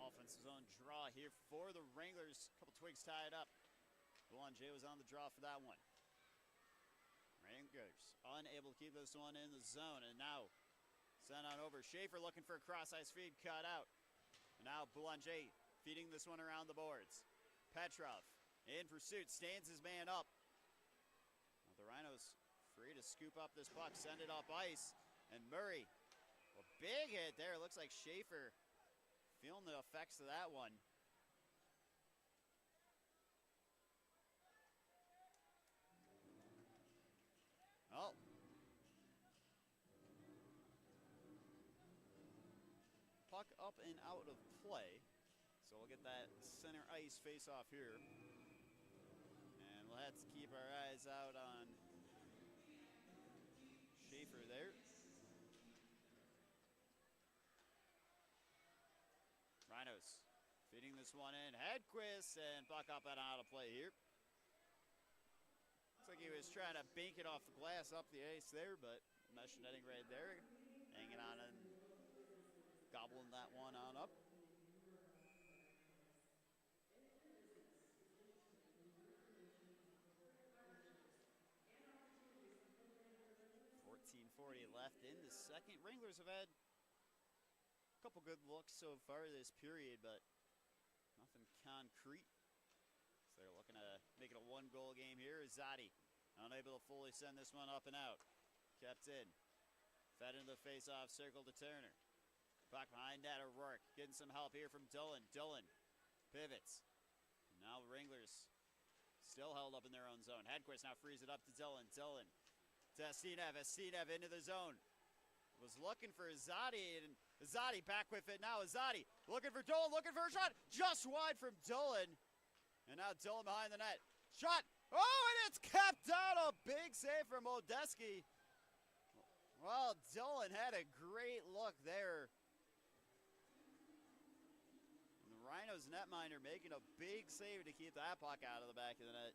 Offensive zone draw here for the Wranglers. A couple twigs tied up. Boulanger was on the draw for that one. Wranglers unable to keep this one in the zone, and now sent on over. Schaefer looking for a cross-ice feed, cut out. And now Boulanger feeding this one around the boards. Petrov in pursuit, stands his man up. Well, the Rhinos free to scoop up this puck, send it up ice, and Murray, a big hit there. It looks like Schaefer feeling the effects of that one. Oh. Puck up and out of play. So we'll get that center ice face-off here. And we'll have to keep our eyes out on Schaefer there. Rhinos feeding this one in. Hedquist, and puck up and out of play here. Looks like he was trying to bank it off the glass up the ice there, but mesh netting right there. Hanging on and gobbling that one on up. .40 left in the second. Wranglers have had a couple good looks so far this period, but nothing concrete. So they're looking to make it a one-goal game here. Zadi unable to fully send this one up and out. Kept in. Fed into the face-off circle to Turner. Puck behind that, O'Rourke getting some help here from Dillon. Dillon pivots. Now the Wranglers still held up in their own zone. Hedquist now frees it up to Dillon. Dillon to Estinev. Estinev into the zone. Was looking for Azadi, and Azadi back with it now. Azadi looking for Dillon, looking for a shot. Just wide from Dillon. And now Dillon behind the net. Shot. Oh, and it's kept out. A big save from Moldeski. Well, Dillon had a great look there. And the Rhinos netminder making a big save to keep that puck out of the back of the net.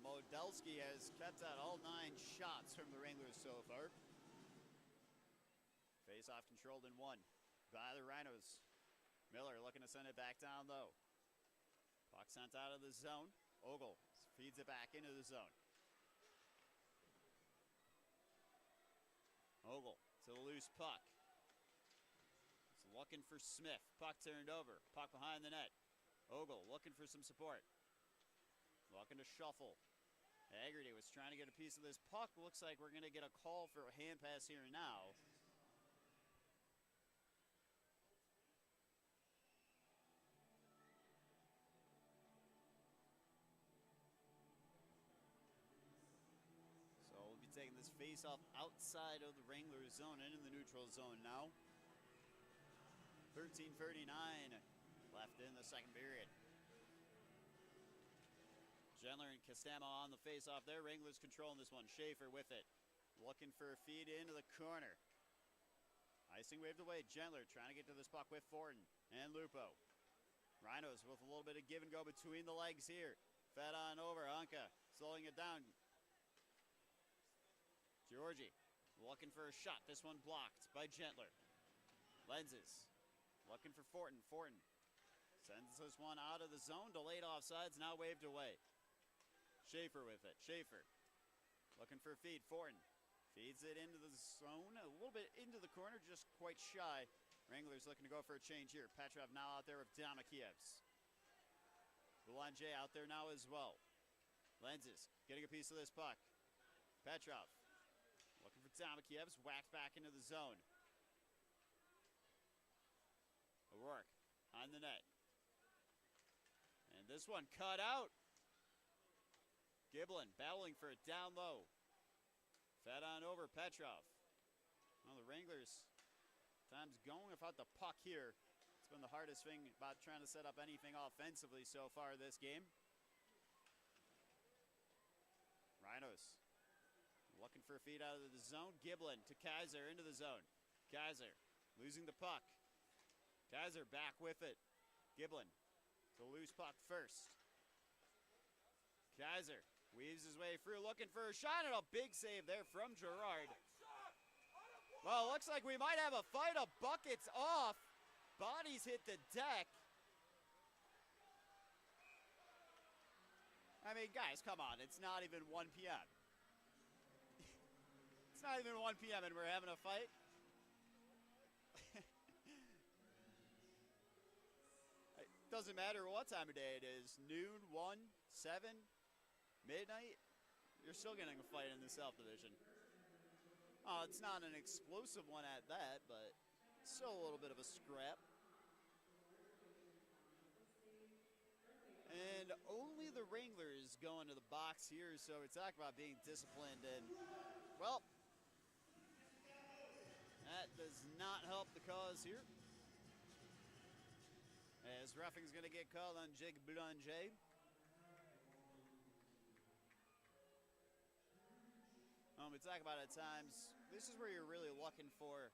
Modelski has kept out all 9 shots from the Wranglers so far. Face-off controlled in 1 by the Rhinos. Miller looking to send it back down low. Puck sent out of the zone. Ogle feeds it back into the zone. Ogle to the loose puck. He's looking for Smith. Puck turned over. Puck behind the net. Ogle looking for some support. Looking to shuffle. Haggerty was trying to get a piece of this puck. Looks like we're going to get a call for a hand pass here now. So we'll be taking this face-off outside of the Wranglers zone and in the neutral zone now. 13:39 left in the second period. Gendler and Castamo on the face-off there. Wranglers controlling this one. Schaefer with it. Looking for a feed into the corner. Icing waved away. Gendler trying to get to this puck with Fortin and Lupo. Rhinos with a little bit of give and go between the legs here. Fed on over. Anka slowing it down. Georgie looking for a shot. This one blocked by Gendler. Lenses looking for Fortin. Fortin sends this one out of the zone. Delayed offsides. Now waved away. Schaefer with it. Schaefer looking for a feed. Fortin feeds it into the zone. A little bit into the corner. Just quite shy. Wranglers looking to go for a change here. Petrov now out there with Damakievs. Boulanger out there now as well. Lenses getting a piece of this puck. Petrov looking for Damakievs. Whacked back into the zone. O'Rourke on the net. And this one cut out. Giblin battling for it down low. Fed on over Petrov. Well, the Wranglers time's going without the puck here. It's been the hardest thing about trying to set up anything offensively so far this game. Rhinos looking for a feed out of the zone. Giblin to Kaiser into the zone. Kaiser losing the puck. Kaiser back with it. Giblin to loose puck first. Kaiser weaves his way through, looking for a shot, and a big save there from Gerard. Well, looks like we might have a fight. A bucket's off. Bodies hit the deck. I mean, guys, come on. It's not even 1 p.m. It's not even 1 p.m. and we're having a fight. It doesn't matter what time of day it is. Noon, 1, 7, midnight. You're still getting a fight in the South Division. Oh, it's not an explosive one at that, but still a little bit of a scrap. And only the Wranglers go into the box here, so we talk about being disciplined, and, well, that does not help the cause here. As roughing's going to get called on Jake Boulanger. We talk about at times, this is where you're really looking for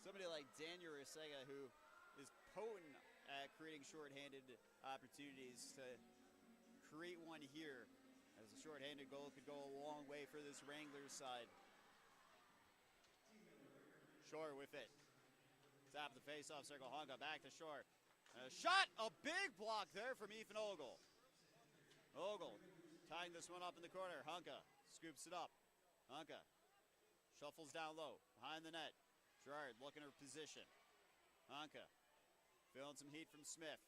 somebody like Daniel Rusega, who is potent at creating shorthanded opportunities, to create one here, as a shorthanded goal could go a long way for this Wranglers side. Shore with it. Top of the face-off circle. Honka back to Shore. Shot! A big block there from Ethan Ogle. Ogle tying this one up in the corner. Honka scoops it up. Honka shuffles down low, behind the net. Gerard looking at her position. Honka feeling some heat from Smith.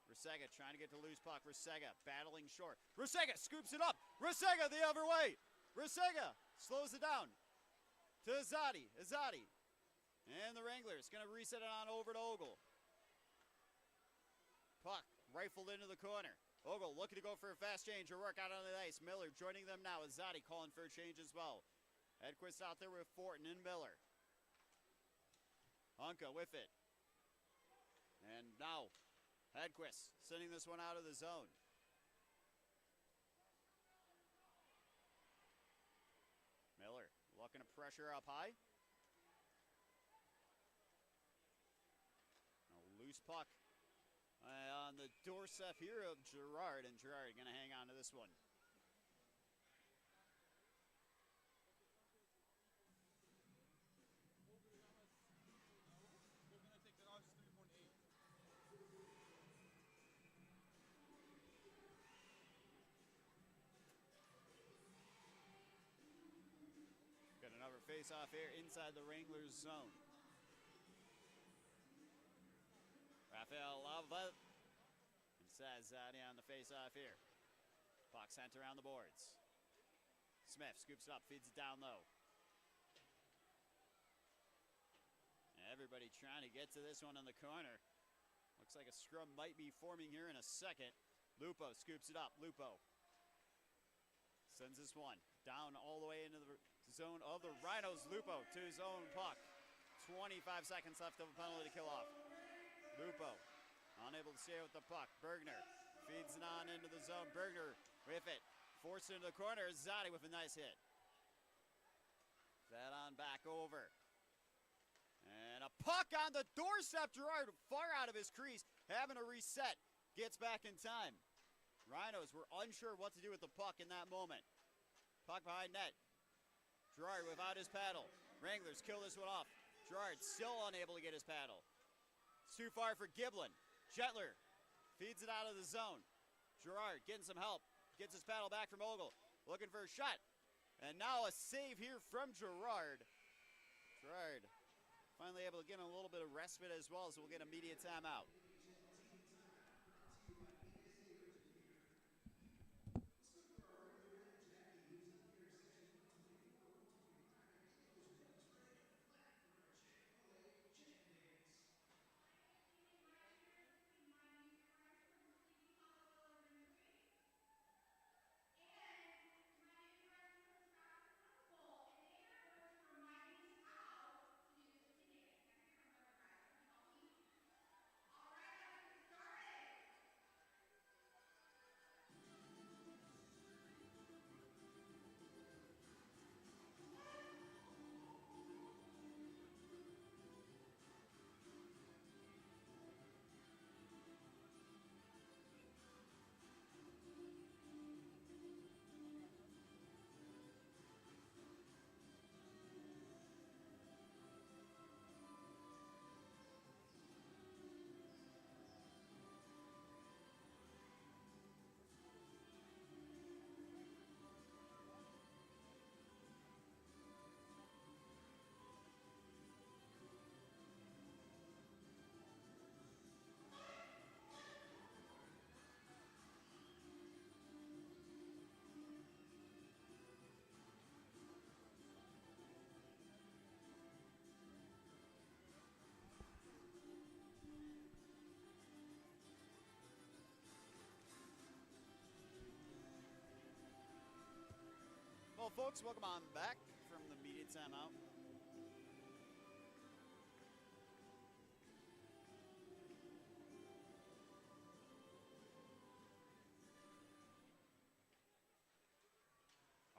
Rusega trying to get to loose puck. Rusega battling short. Rusega scoops it up. Rusega the other way. Rusega slows it down to Azadi. Azadi. And the Wranglers going to reset it on over to Ogle. Puck rifled into the corner. Ogle looking to go for a fast change or work out on the ice. Miller joining them now. Azadi calling for a change as well. Edquist out there with Fortin and Miller. Honka with it. And now Edquist sending this one out of the zone. Miller looking to pressure up high. A loose puck on the doorstep here of Gerard, and Gerard going to hang on to this one. face-off here inside the Wranglers zone. Rafael Lava and Sazadi on the face-off here. Puck sent around the boards. Smith scoops it up, feeds it down low. Everybody trying to get to this one in the corner. Looks like a scrum might be forming here in a second. Lupo scoops it up. Lupo sends this one down all the way into the zone of the Rhinos. Lupo to his own puck. 25 seconds left of a penalty to kill off. Lupo unable to stay with the puck. Bergner feeds it on into the zone. Bergner with it. Forced into the corner. Zadi with a nice hit. That on back over. And a puck on the doorstep. Gerard far out of his crease. Having a reset. Gets back in time. Rhinos were unsure what to do with the puck in that moment. Puck behind net. Gerard without his paddle. Wranglers kill this one off. Gerard still unable to get his paddle. It's too far for Giblin. Jetler feeds it out of the zone. Gerard getting some help. Gets his paddle back from Ogle. Looking for a shot. And now a save here from Gerard. Gerard finally able to get a little bit of respite as well, so we'll get immediate timeout. Well, folks, welcome on back from the media timeout.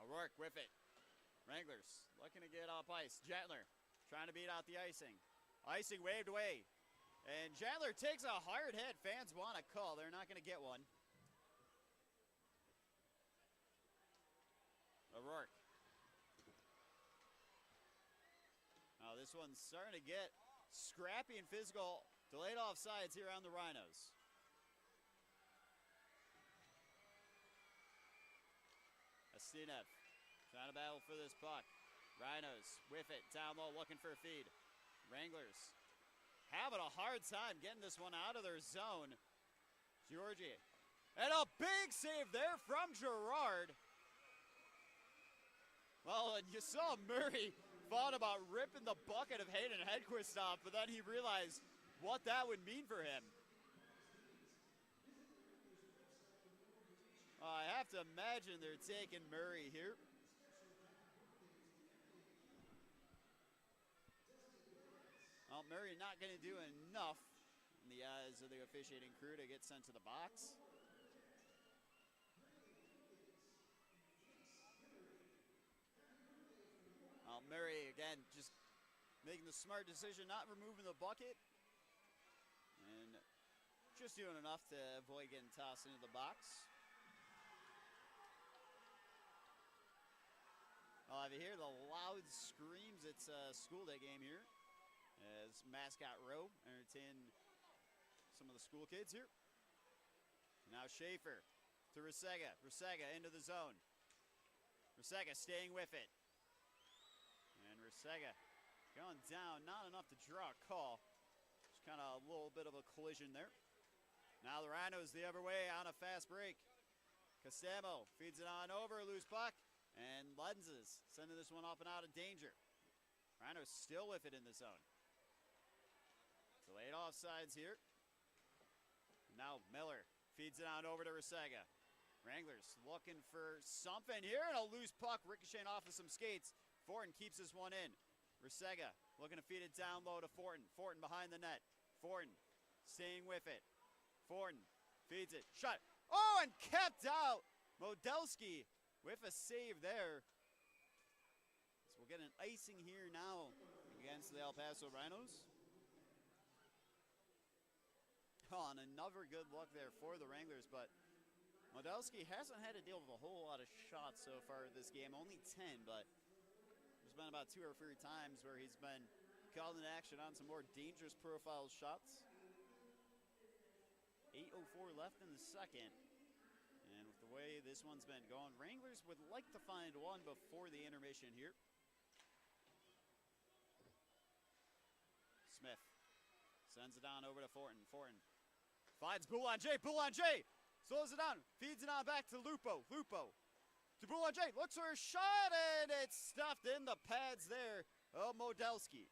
O'Rourke with it. Wranglers looking to get off ice. Jantler trying to beat out the icing. Icing waved away. And Jantler takes a hard hit. Fans want a call. They're not going to get one. O'Rourke. Now this one's starting to get scrappy and physical. Delayed offsides here on the Rhinos. Astinev trying to battle for this puck. Rhinos with it down low looking for a feed. Wranglers having a hard time getting this one out of their zone. Georgie. And a big save there from Gerard. Well, and you saw Murray thought about ripping the bucket of Hayden Hedquist off, but then he realized what that would mean for him. I have to imagine they're taking Murray here. Well, Murray not going to do enough in the eyes of the officiating crew to get sent to the box. Murray, again, just making the smart decision, not removing the bucket. And just doing enough to avoid getting tossed into the box. If you hear the loud screams, it's a school day game here. As Mascot Row entertain some of the school kids here. Now Schaefer to Rusega. Rusega into the zone. Rusega staying with it. And Rusega going down, not enough to draw a call. Just kind of a little bit of a collision there. Now the Rhinos the other way on a fast break. Castamo feeds it on over, loose puck, and Lenses sending this one up and out of danger. Rhinos still with it in the zone. Delayed offsides here. Now Miller feeds it on over to Rusega. Wranglers looking for something here, and a loose puck ricocheting off of some skates. Fortin keeps this one in. Rusega looking to feed it down low to Fortin. Fortin behind the net. Fortin staying with it. Fortin feeds it. Shot. Oh, and kept out. Modelski with a save there. So we'll get an icing here now against the El Paso Rhinos. Oh, and another good look there for the Wranglers, but Modelski hasn't had to deal with a whole lot of shots so far this game, only 10, but there's been about 2 or 3 times where he's been called into action on some more dangerous profile shots. 8:04 left in the second, and with the way this one's been going, Wranglers would like to find one before the intermission here. Smith sends it on over to Fortin. Fortin finds Boulanger. Boulanger slows it down, feeds it on back to Lupo. Lupo to Boulanger, looks for a shot, and it's stuffed in the pads there of Modelski.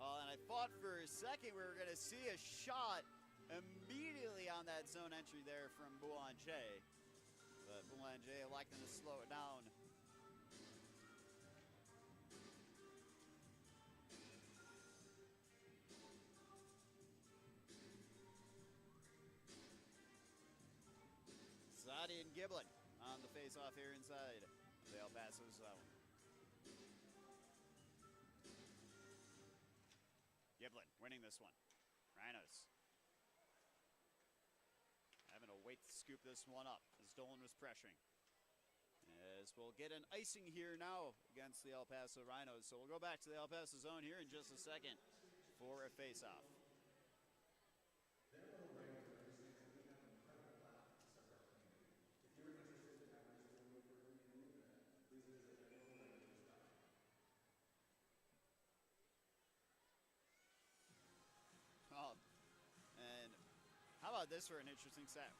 And I thought for a second we were going to see a shot immediately on that zone entry there from Boulanger. But Boulanger electing to slow it down. Zadi and Giblin on the face-off here inside the El Paso zone. Giblin winning this one. Rhinos having to wait to scoop this one up as Dolan was pressuring. As we'll get an icing here now against the El Paso Rhinos. So we'll go back to the El Paso zone here in just a second for a face-off. And how about this for an interesting stat?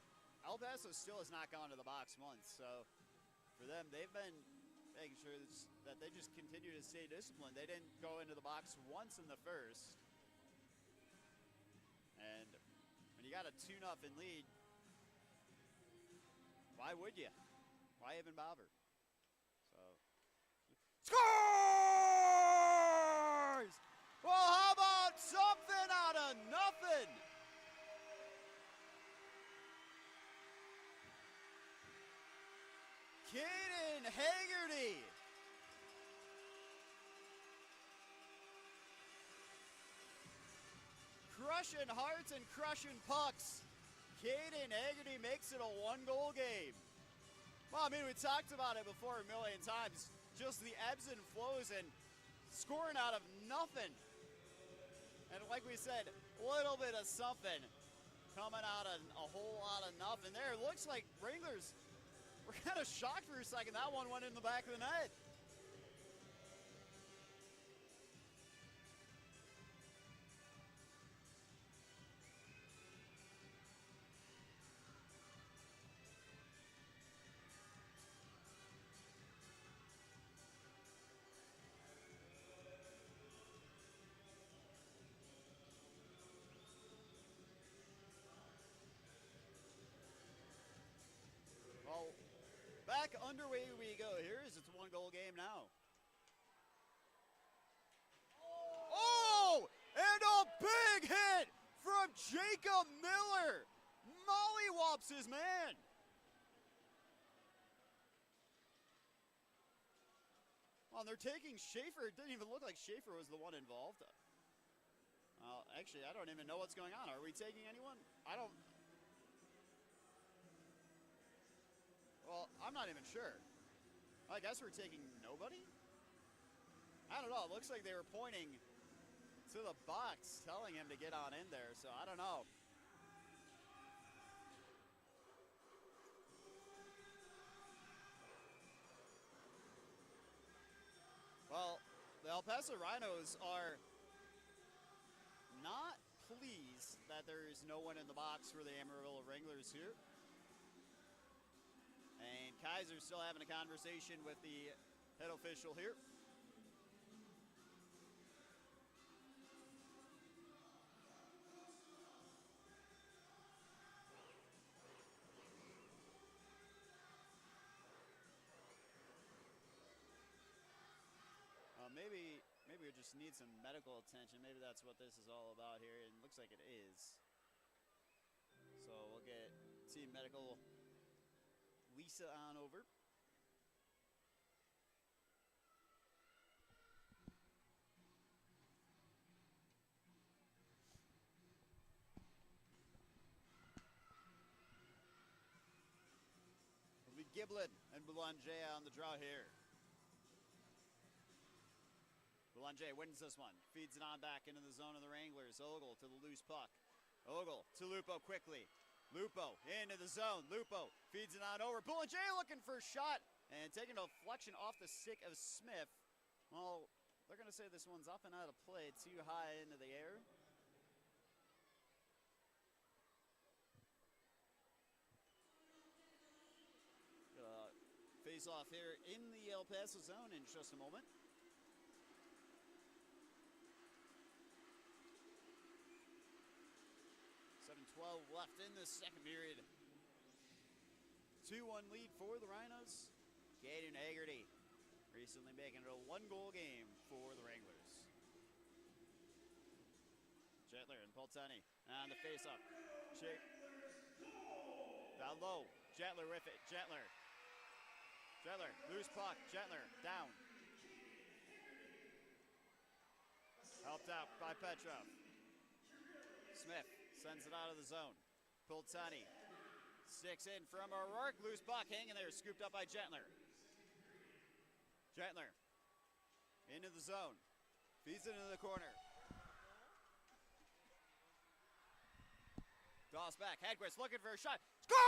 El Paso still has not gone to the box once, so for them, they've been making sure that they just continue to stay disciplined. They didn't go into the box once in the first. And when you got a 2-0 lead, why would you? Why even bother? So, scores! Well, how about something out of nothing? Caden Haggerty. Crushing hearts and crushing pucks. Caden Haggerty makes it a 1-goal game. Well, I mean, we talked about it before a million times. Just the ebbs and flows and scoring out of nothing. And like we said, a little bit of something coming out of a whole lot of nothing there. It looks like Wranglers were kind of shocked for a second. That one went in the back of the net. Well, back underway we go here as it's a 1-goal game now. Oh, and a big hit from Jacob Miller. Mollywops his man. Well, they're taking Schaefer. It didn't even look like Schaefer was the one involved. Actually, I don't even know what's going on. Are we taking anyone? Well, I'm not even sure. I guess we're taking nobody? I don't know. It looks like they were pointing to the box, telling him to get on in there, so I don't know. El Paso Rhinos are not pleased that there is no one in the box for the Amarillo Wranglers here. And Kaiser's still having a conversation with the head official here. Maybe we just need some medical attention. Maybe that's what this is all about here. And it looks like it is. So we'll get team medical Lisa on over. It'll be Giblin and Boulanger on the draw here. Boulanger wins this one. Feeds it on back into the zone of the Wranglers. Ogle to the loose puck. Ogle to Lupo quickly. Lupo into the zone. Lupo feeds it on over. Boulanger looking for a shot and taking a deflection off the stick of Smith. Well, they're going to say this one's up and out of play, too high into the air. Face off here in the El Paso zone in just a moment. 7:12 left in the second period. 2-1 lead for the Rhinos. Caden Haggerty recently making it a 1-goal game for the Wranglers. Jetler and Poltani on the face-off. Down low. Jetler with it. Jetler, loose puck. Jetler down. Helped out by Petrov. Smith sends it out of the zone. Poltani sticks in from O'Rourke. Loose puck hanging there, scooped up by Jetler. Jetler into the zone. Feeds it into the corner. Doss back. Hedquist looking for a shot. Scores!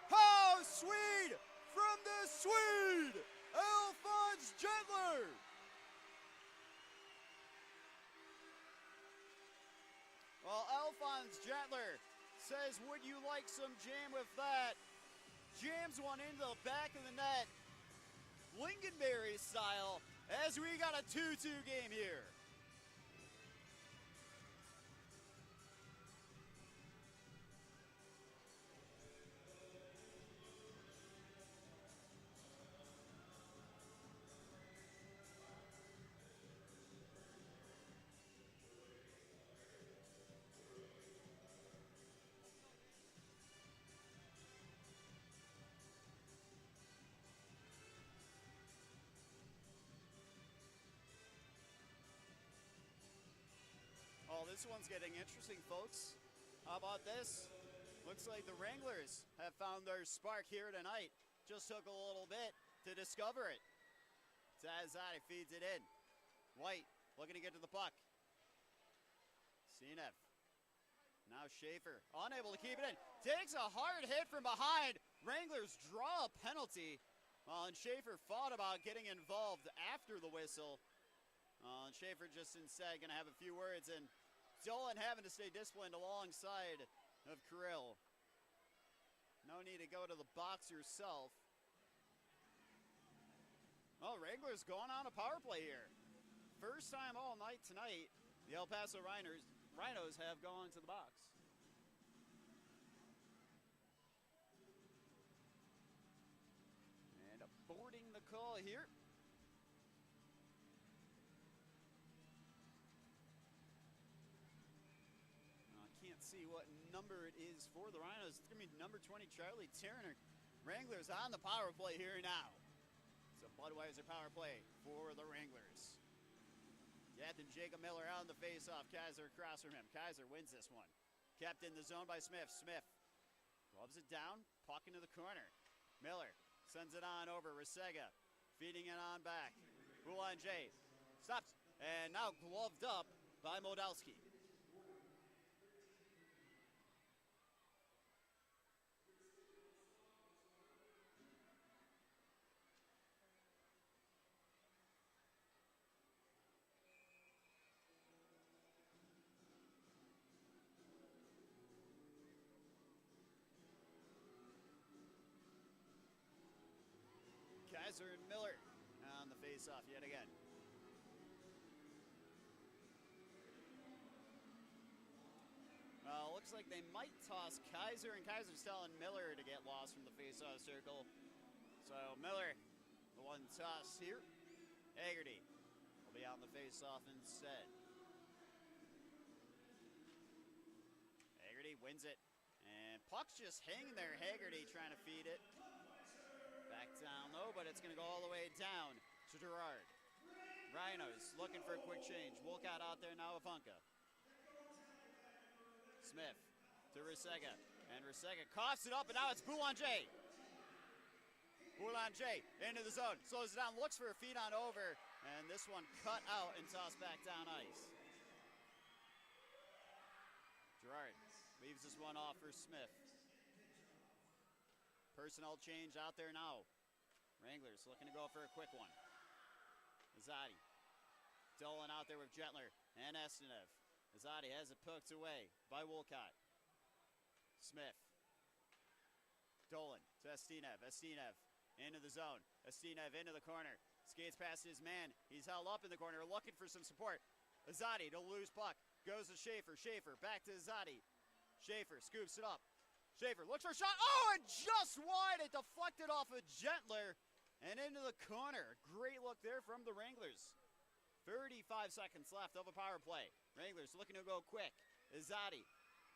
How sweet from the Swede, Alphonse Jetler! Well, Alphonse Jetler says, would you like some jam with that? Jams one into the back of the net, Lincolnberry style, as we got a 2-2 game here. Oh, this one's getting interesting, folks. How about this? Looks like the Wranglers have found their spark here tonight. Just took a little bit to discover it. Tazai feeds it in. White looking to get to the puck. Sinev. Now Schaefer, unable to keep it in. Takes a hard hit from behind. Wranglers draw a penalty. And Schaefer thought about getting involved after the whistle. And Schaefer just instead going to have a few words, and Dolan having to stay disciplined alongside of Kirill. No need to go to the box yourself. Oh, Wranglers going on a power play here. First time all night tonight, the El Paso Rhinos have gone to the box. And aborting the call here. See what number it is for the Rhinos. It's going to be number 20, Charlie Turner. Wranglers on the power play here now. It's a Budweiser power play for the Wranglers. Captain Jacob Miller on the face-off. Kaiser across from him. Kaiser wins this one. Kept in the zone by Smith. Smith gloves it down. Puck into the corner. Miller sends it on over. Resega feeding it on back. Boulanger stops. And now gloved up by Modalski. Kaiser and Miller on the face-off yet again. Well, looks like they might toss Kaiser, and Kaiser's telling Miller to get lost from the face-off circle. So Miller, the one toss here. Haggerty will be on the face-off instead. Haggerty wins it. And puck's just hanging there. Haggerty trying to feed it. Back down low, but it's going to go all the way down to Gerard. Rhinos looking for a quick change. Wolcott out there now with Funka. Smith to Rusega. And Rusega coughs it up, and now it's Boulanger. Boulanger into the zone. Slows it down, looks for a feed on over. And this one cut out and tossed back down ice. Gerard leaves this one off for Smith. Personnel change out there now. Wranglers looking to go for a quick one. Azadi. Dolan out there with Gentler and Estenev. Azadi has it poked away by Wolcott. Smith. Dolan to Estenev. Estenev into the zone. Estenev into the corner. Skates past his man. He's held up in the corner looking for some support. Azadi to lose puck. Goes to Schaefer. Schaefer back to Azadi. Schaefer scoops it up. Schaefer looks for a shot. Oh, and just wide. It deflected off of Gentler and into the corner. Great look there from the Wranglers. 35 seconds left of a power play. Wranglers looking to go quick. Azadi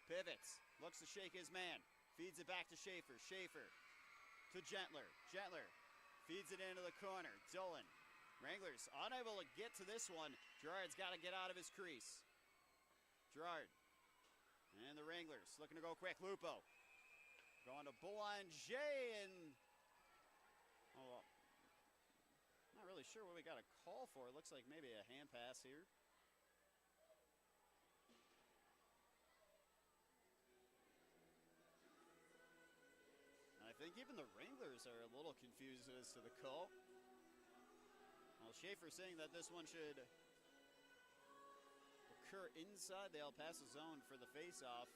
pivots. Looks to shake his man. Feeds it back to Schaefer. Schaefer to Gentler. Gentler feeds it into the corner. Dolan. Wranglers unable to get to this one. Gerard's got to get out of his crease. Gerard. And the Wranglers looking to go quick. Lupo going to Boulanger and not really sure what we got a call for. It looks like maybe a hand pass here. I think even the Wranglers are a little confused as to the call. Well, Schaefer saying that this one should occur inside the El Paso zone for the face-off.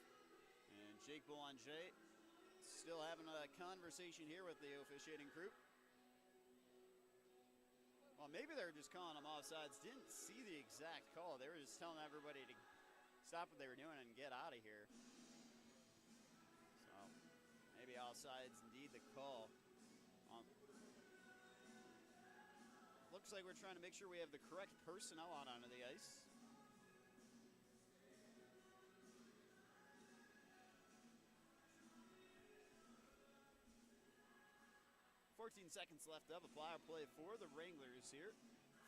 And Jake Boulanger still having a conversation here with the officiating crew. Well, maybe they're just calling them offsides. Didn't see the exact call. They were just telling everybody to stop what they were doing and get out of here. So maybe offsides indeed the call. Looks like we're trying to make sure we have the correct personnel out onto the ice. 14 seconds left of a power play for the Wranglers here.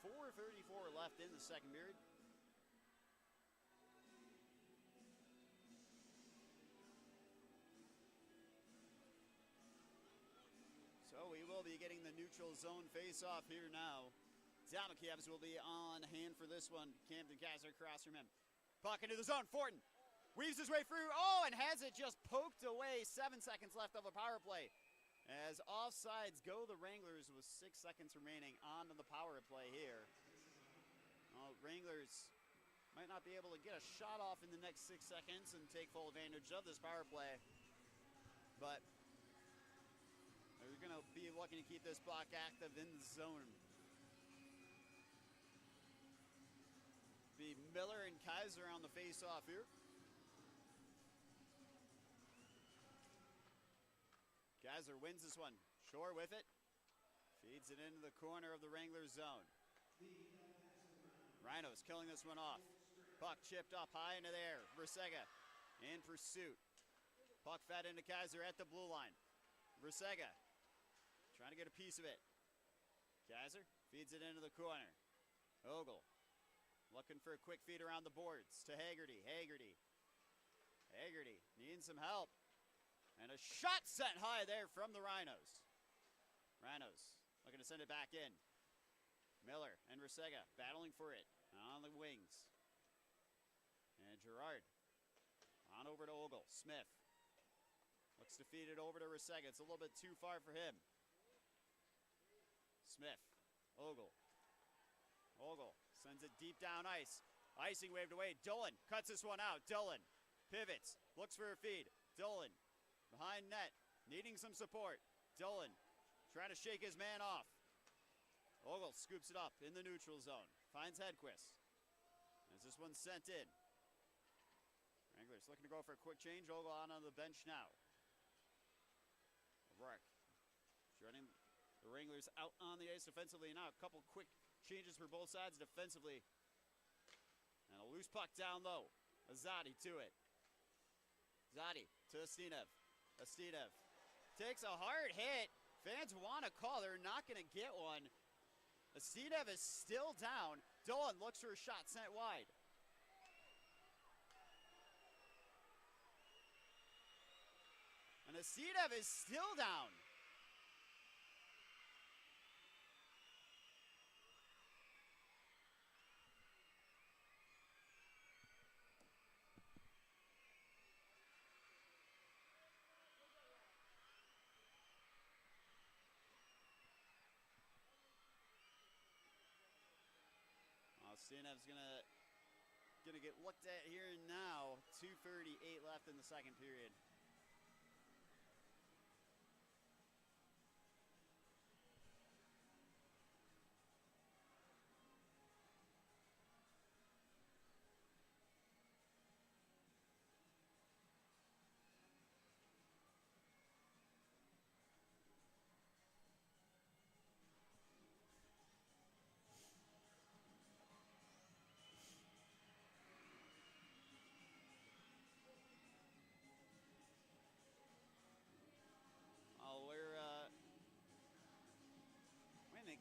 4:34 left in the second period. So we will be getting the neutral zone face-off here now. Damakievs will be on hand for this one. Camden Kaiser across from him. Puck into the zone. Fortin weaves his way through. Oh, and has it just poked away. 7 seconds left of a power play. As offsides go, the Wranglers with 6 seconds remaining on the power play here. Wranglers might not be able to get a shot off in the next 6 seconds and take full advantage of this power play. But they're going to be looking to keep this puck active in the zone. Be Miller and Kaiser on the face-off here. Kaiser wins this one. Shore with it. Feeds it into the corner of the Wranglers zone. Rhinos killing this one off. Puck chipped up high into the air. Rusega in pursuit. Puck fed into Kaiser at the blue line. Rusega trying to get a piece of it. Kaiser feeds it into the corner. Ogle looking for a quick feed around the boards to Haggerty. Haggerty needing some help. And a shot sent high there from the Rhinos. Rhinos looking to send it back in. Miller and Rusega battling for it on the wings. And Gerard on over to Ogle. Smith looks to feed it over to Rusega. It's a little bit too far for him. Smith, Ogle sends it deep down ice. Icing waved away. Dolan cuts this one out. Dolan pivots, looks for a feed. Dolan behind net, needing some support. Dolan trying to shake his man off. Ogle scoops it up in the neutral zone. Finds Hedquist. As this one's sent in. Wranglers looking to go for a quick change. Ogle on the bench now. O'Rourke joining the Wranglers out on the ice defensively now. A couple quick changes for both sides defensively. And a loose puck down low. Azadi to it. Zadi to Astinev. Astinev takes a hard hit. Fans want a call. They're not going to get one. Astinev is still down. Dolan looks for a shot sent wide. And Astinev is still down. Astianev's gonna get looked at here now. 2:38 left in the second period.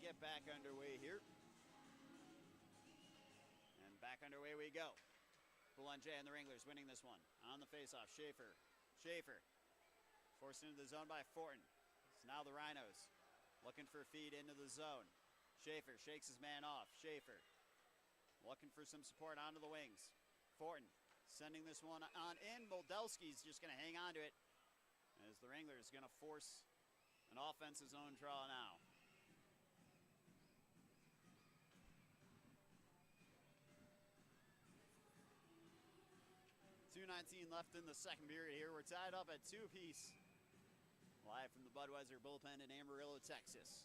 Get back underway here. And back underway we go. Boulanger and the Wranglers winning this one. On the faceoff, Schaefer. Schaefer forced into the zone by Fortin. It's now the Rhinos looking for a feed into the zone. Schaefer shakes his man off. Schaefer looking for some support onto the wings. Fortin sending this one on in. Moldelsky's just going to hang on to it as the Wranglers going to force an offensive zone draw now. 2:19 left in the second period here. We're tied up at 2 apiece. Live from the Budweiser bullpen in Amarillo, Texas.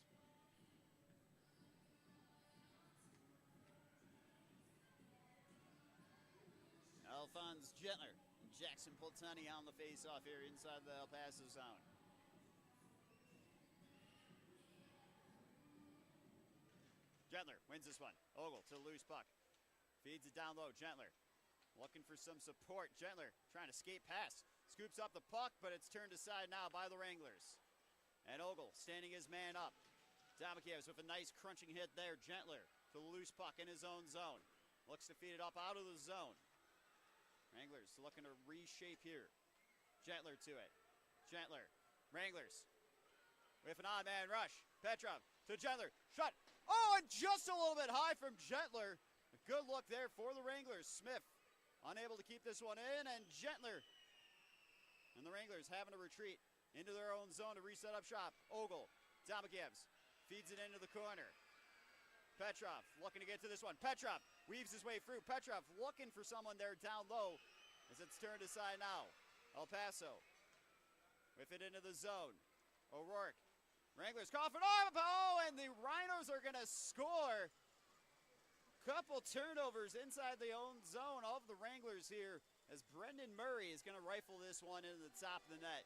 Alphonse Gentler and Jackson Poltani on the face-off here inside the El Paso zone. Gentler wins this one. Ogle to the loose puck. Feeds it down low. Gentler looking for some support. Gentler trying to skate past. Scoops up the puck, but it's turned aside now by the Wranglers. And Ogle standing his man up. Damakiewicz with a nice crunching hit there. Gentler to the loose puck in his own zone. Looks to feed it up out of the zone. Wranglers looking to reshape here. Gentler to it. Gentler. Wranglers with an odd man rush. Petrov to Gentler. Shot. Oh, and just a little bit high from Gentler. A good look there for the Wranglers. Smith unable to keep this one in, and Gentler and the Wranglers having to retreat into their own zone to reset up shop. Ogle. Damakiewicz feeds it into the corner. Petrov looking to get to this one. Petrov weaves his way through. Petrov looking for someone there down low as it's turned aside now. El Paso with it into the zone. O'Rourke. Wranglers coughing off. Oh, and the Rhinos are going to score. Couple turnovers inside the own zone of the Wranglers here as Brendan Murray is going to rifle this one into the top of the net.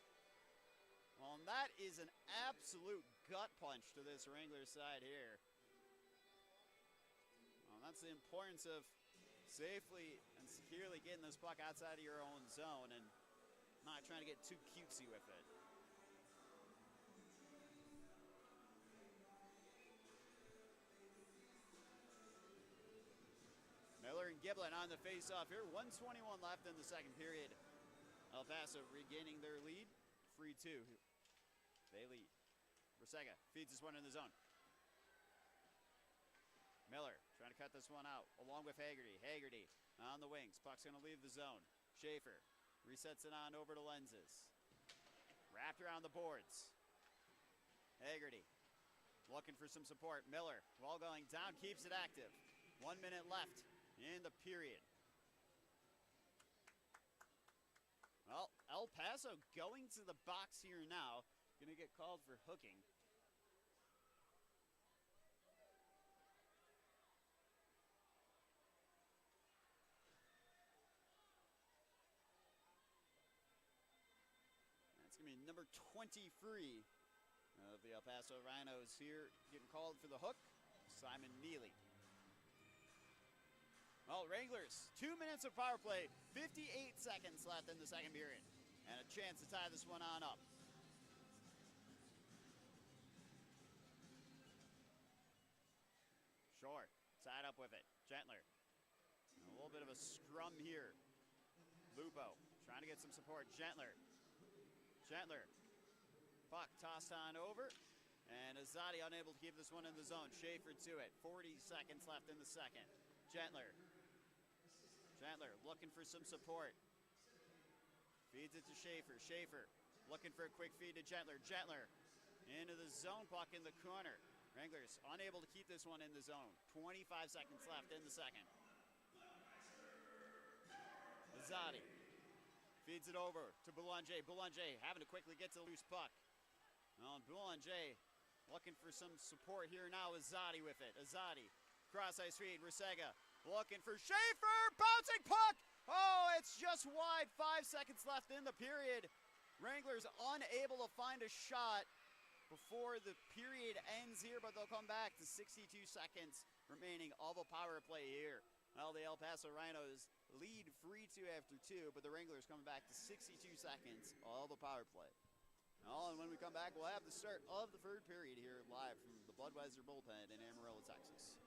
Well, and that is an absolute gut punch to this Wranglers side here. Well, that's the importance of safely and securely getting this puck outside of your own zone and not trying to get too cutesy with it. Miller and Giblin on the face-off here. 1:21 left in the second period. El Paso regaining their lead. 3-2. They lead. Rusega feeds this one in the zone. Miller trying to cut this one out along with Haggerty. Haggerty on the wings. Puck's going to leave the zone. Schaefer resets it on over to Lenses. Wrapped around the boards. Haggerty looking for some support. Miller, while going down, keeps it active. 1 minute left in the period. Well, El Paso going to the box here now. Going to get called for hooking. number 23 of the El Paso Rhinos here, getting called for the hook, Simon Neely. Well, Wranglers, 2 minutes of power play, 58 seconds left in the second period, and a chance to tie this one on up. Shore, tied up with it. Gentler. A little bit of a scrum here. Lupo trying to get some support. Gentler. Puck tossed on over. And Azadi unable to keep this one in the zone. Schaefer to it. 40 seconds left in the second. Gentler looking for some support. Feeds it to Schaefer. Schaefer looking for a quick feed to Gentler. Gentler into the zone, puck in the corner. Wranglers unable to keep this one in the zone. 25 seconds left in the second. Azadi feeds it over to Boulanger. Boulanger having to quickly get to the loose puck. Well, Boulanger looking for some support here now. Azadi with it. Azadi, cross ice feed. Rusega looking for Schaefer. Bouncing puck. Oh, it's just wide. 5 seconds left in the period. Wranglers unable to find a shot before the period ends here, but they'll come back to 62 seconds remaining of a power play here. Well, the El Paso Rhinos lead 3-2 after 2, but the Wranglers coming back to 62 seconds of a power play. Well, and when we come back, we'll have the start of the third period here live from the Budweiser bullpen in Amarillo, Texas.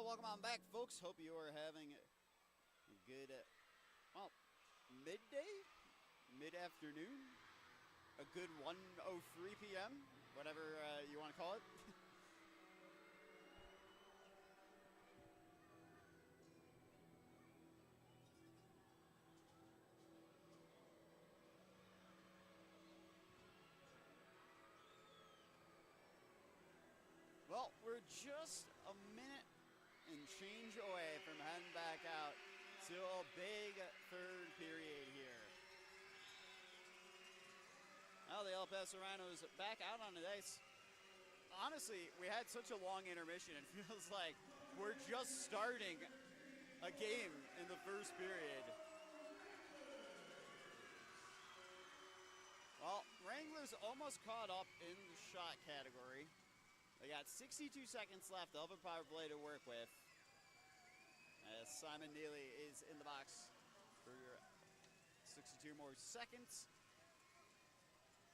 Well, welcome on back, folks. Hope you are having a good, midday, mid-afternoon, a good 1:03 p.m., whatever you want to call it. Well, we're just a minute and change away from heading back out to a big third period here. Now the El Paso Rhinos back out on the ice. Honestly, we had such a long intermission. It feels like we're just starting a game in the first period. Well, Wranglers almost caught up in the shot category. They got 62 seconds left of a power play to work with. As Simon Neely is in the box for 62 more seconds.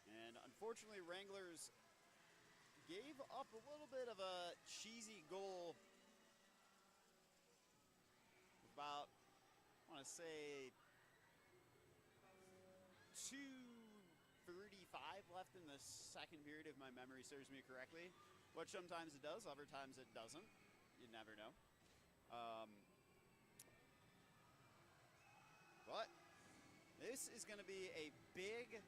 And unfortunately, Wranglers gave up a little bit of a cheesy goal. About, I want to say, 2:35 left in the second period, if my memory serves me correctly. Which sometimes it does, other times it doesn't. You never know. But this is going to be a big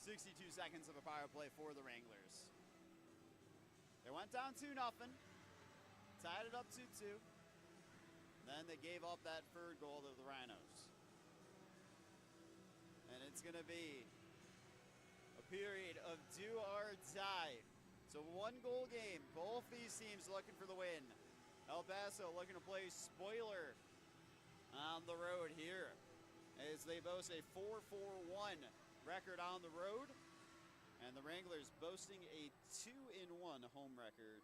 62 seconds of a power play for the Wranglers. They went down 2-0, tied it up 2-2. Then they gave up that third goal to the Rhinos. And it's going to be a period of do or die. It's a one-goal game. Both these teams looking for the win. El Paso looking to play spoiler on the road here as they boast a 4-4-1 record on the road. And the Wranglers boasting a 2-1 home record.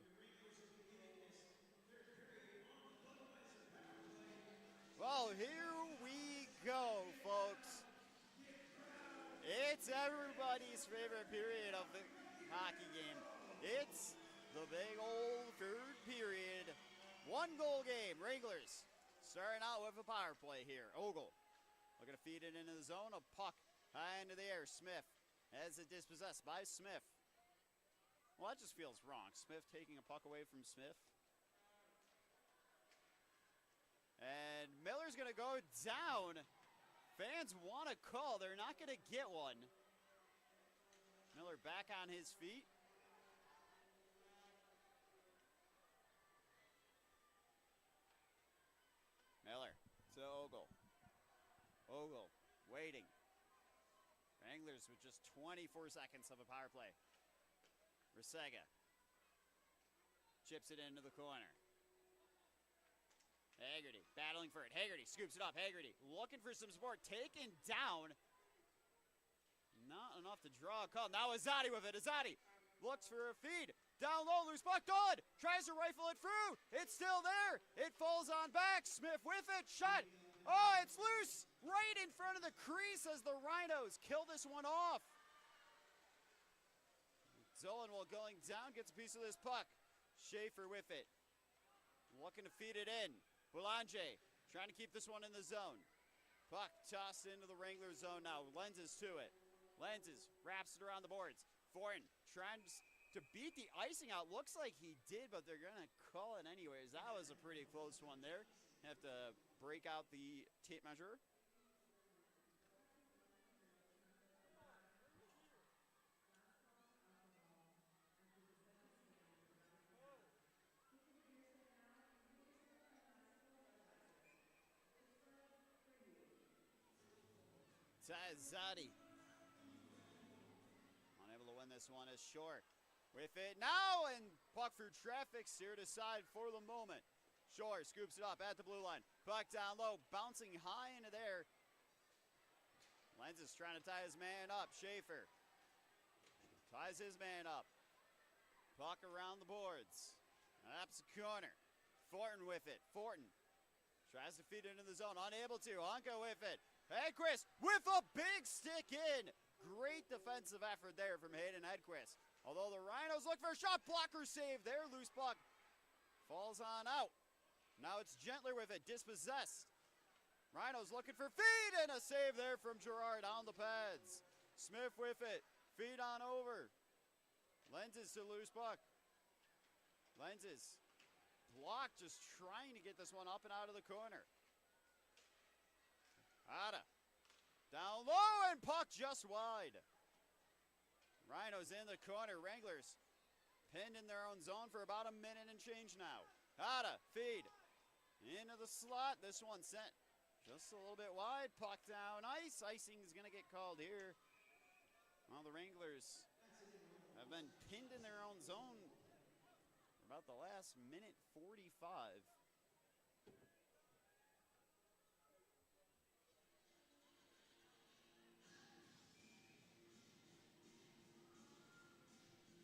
Well, here we go, folks. It's everybody's favorite period of the hockey game. It's the big old third period. One-goal game. Wranglers starting out with a power play here. Ogle looking to feed it into the zone. A puck high into the air. Smith has it dispossessed by Smith. Well, that just feels wrong. Smith taking a puck away from Smith. And Miller's going to go down. Fans want a call. They're not going to get one. Miller back on his feet. Miller to Ogle. Ogle waiting. Wranglers with just 24 seconds of a power play. Resega chips it into the corner. Haggerty battling for it. Haggerty scoops it up. Haggerty looking for some support. Taken down. Not enough to draw a call. Now Azadi with it. Azadi looks for a feed. Down low, loose puck, good. Tries to rifle it through. It's still there. It falls on back. Smith with it. Shot. Oh, it's loose. Right in front of the crease as the Rhinos kill this one off. Zolenwald going down. Gets a piece of this puck. Schaefer with it. Looking to feed it in. Boulanger trying to keep this one in the zone. Puck tossed into the Wrangler zone now. Lenses to it. Lenses wraps it around the boards. Foreign trying to beat the icing out. Looks like he did, but they're going to call it anyways. That was a pretty close one there. Have to break out the tape measure. Tazadi unable to win this one as Shore with it now, and puck through traffic, steered aside for the moment. Shore scoops it up at the blue line. Puck down low, bouncing high into there. Lenz is trying to tie his man up. Schaefer ties his man up. Puck around the boards. That's the corner. Fortin with it. Fortin tries to feed it into the zone. Unable to. Honka with it. Hedquist with a big stick in. Great defensive effort there from Hayden Hedquist. Although the Rhinos look for a shot. Blocker save there. Loose puck Falls on out. Now it's Gentler with it, dispossessed. Rhinos looking for feed, and a save there from Gerard on the pads. Smith with it, feed on over. Lenses to loose puck. Lenses blocked, just trying to get this one up and out of the corner. Ada down low, and puck just wide. Rhinos in the corner. Wranglers pinned in their own zone for about a minute and change now. Ada, feed into the slot. This one sent just a little bit wide. Puck down ice. Icing is going to get called here. Well, the Wranglers have been pinned in their own zone for about the last minute 45.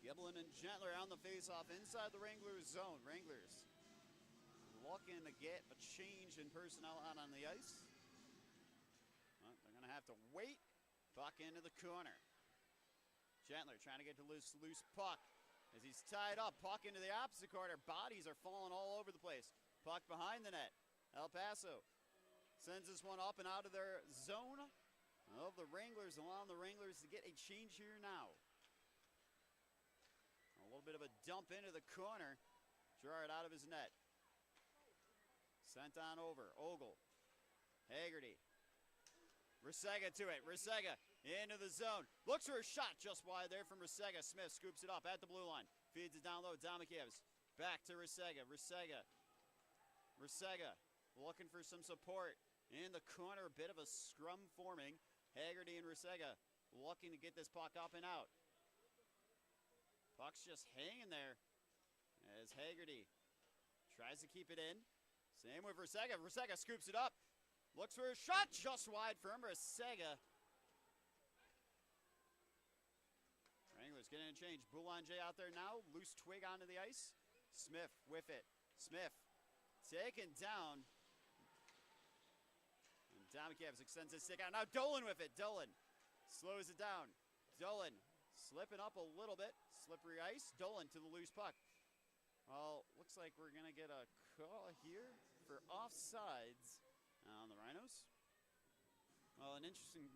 Giblin and Gentler on the faceoff inside the Wranglers zone. Wranglers looking to get a change in personnel out on the ice. Well, they're going to have to wait. Puck into the corner. Gentler trying to get to loose puck as he's tied up. Puck into the opposite corner. Bodies are falling all over the place. Puck behind the net. El Paso sends this one up and out of their zone of the Wranglers, allowing the Wranglers to get a change here now. A little bit of a dump into the corner. Gerard out of his net. Sent on over. Ogle. Haggerty. Risega to it. Risega into the zone. Looks for a shot just wide there from Risega. Smith scoops it up at the blue line. Feeds it down low. Damikiewicz. Back to Risega. Risega looking for some support. In the corner, a bit of a scrum forming. Haggerty and Risega looking to get this puck up and out. Puck's just hanging there as Haggerty tries to keep it in. Same with Risega. Risega scoops it up. Looks for a shot just wide from Risega. Wranglers getting a change. Boulanger out there now. Loose twig onto the ice. Smith with it. Smith taken down. And Damikiewicz extends his stick out. Now Dolan with it. Dolan slows it down. Dolan slipping up a little bit. Slippery ice. Dolan to the loose puck. Well, looks like we're going to get a call here for offsides on the Rhinos. Well, an interesting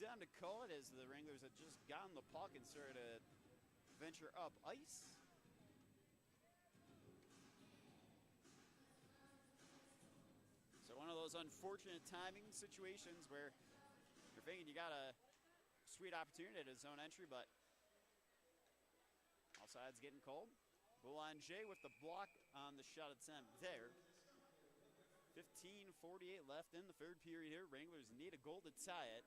time to call it as the Wranglers had just gotten the puck and started to venture up ice. So one of those unfortunate timing situations where you're thinking you got a sweet opportunity at a zone entry, but offsides getting called. Boulanger with the block on the shot attempt there. 15:48 left in the third period here. Wranglers need a goal to tie it.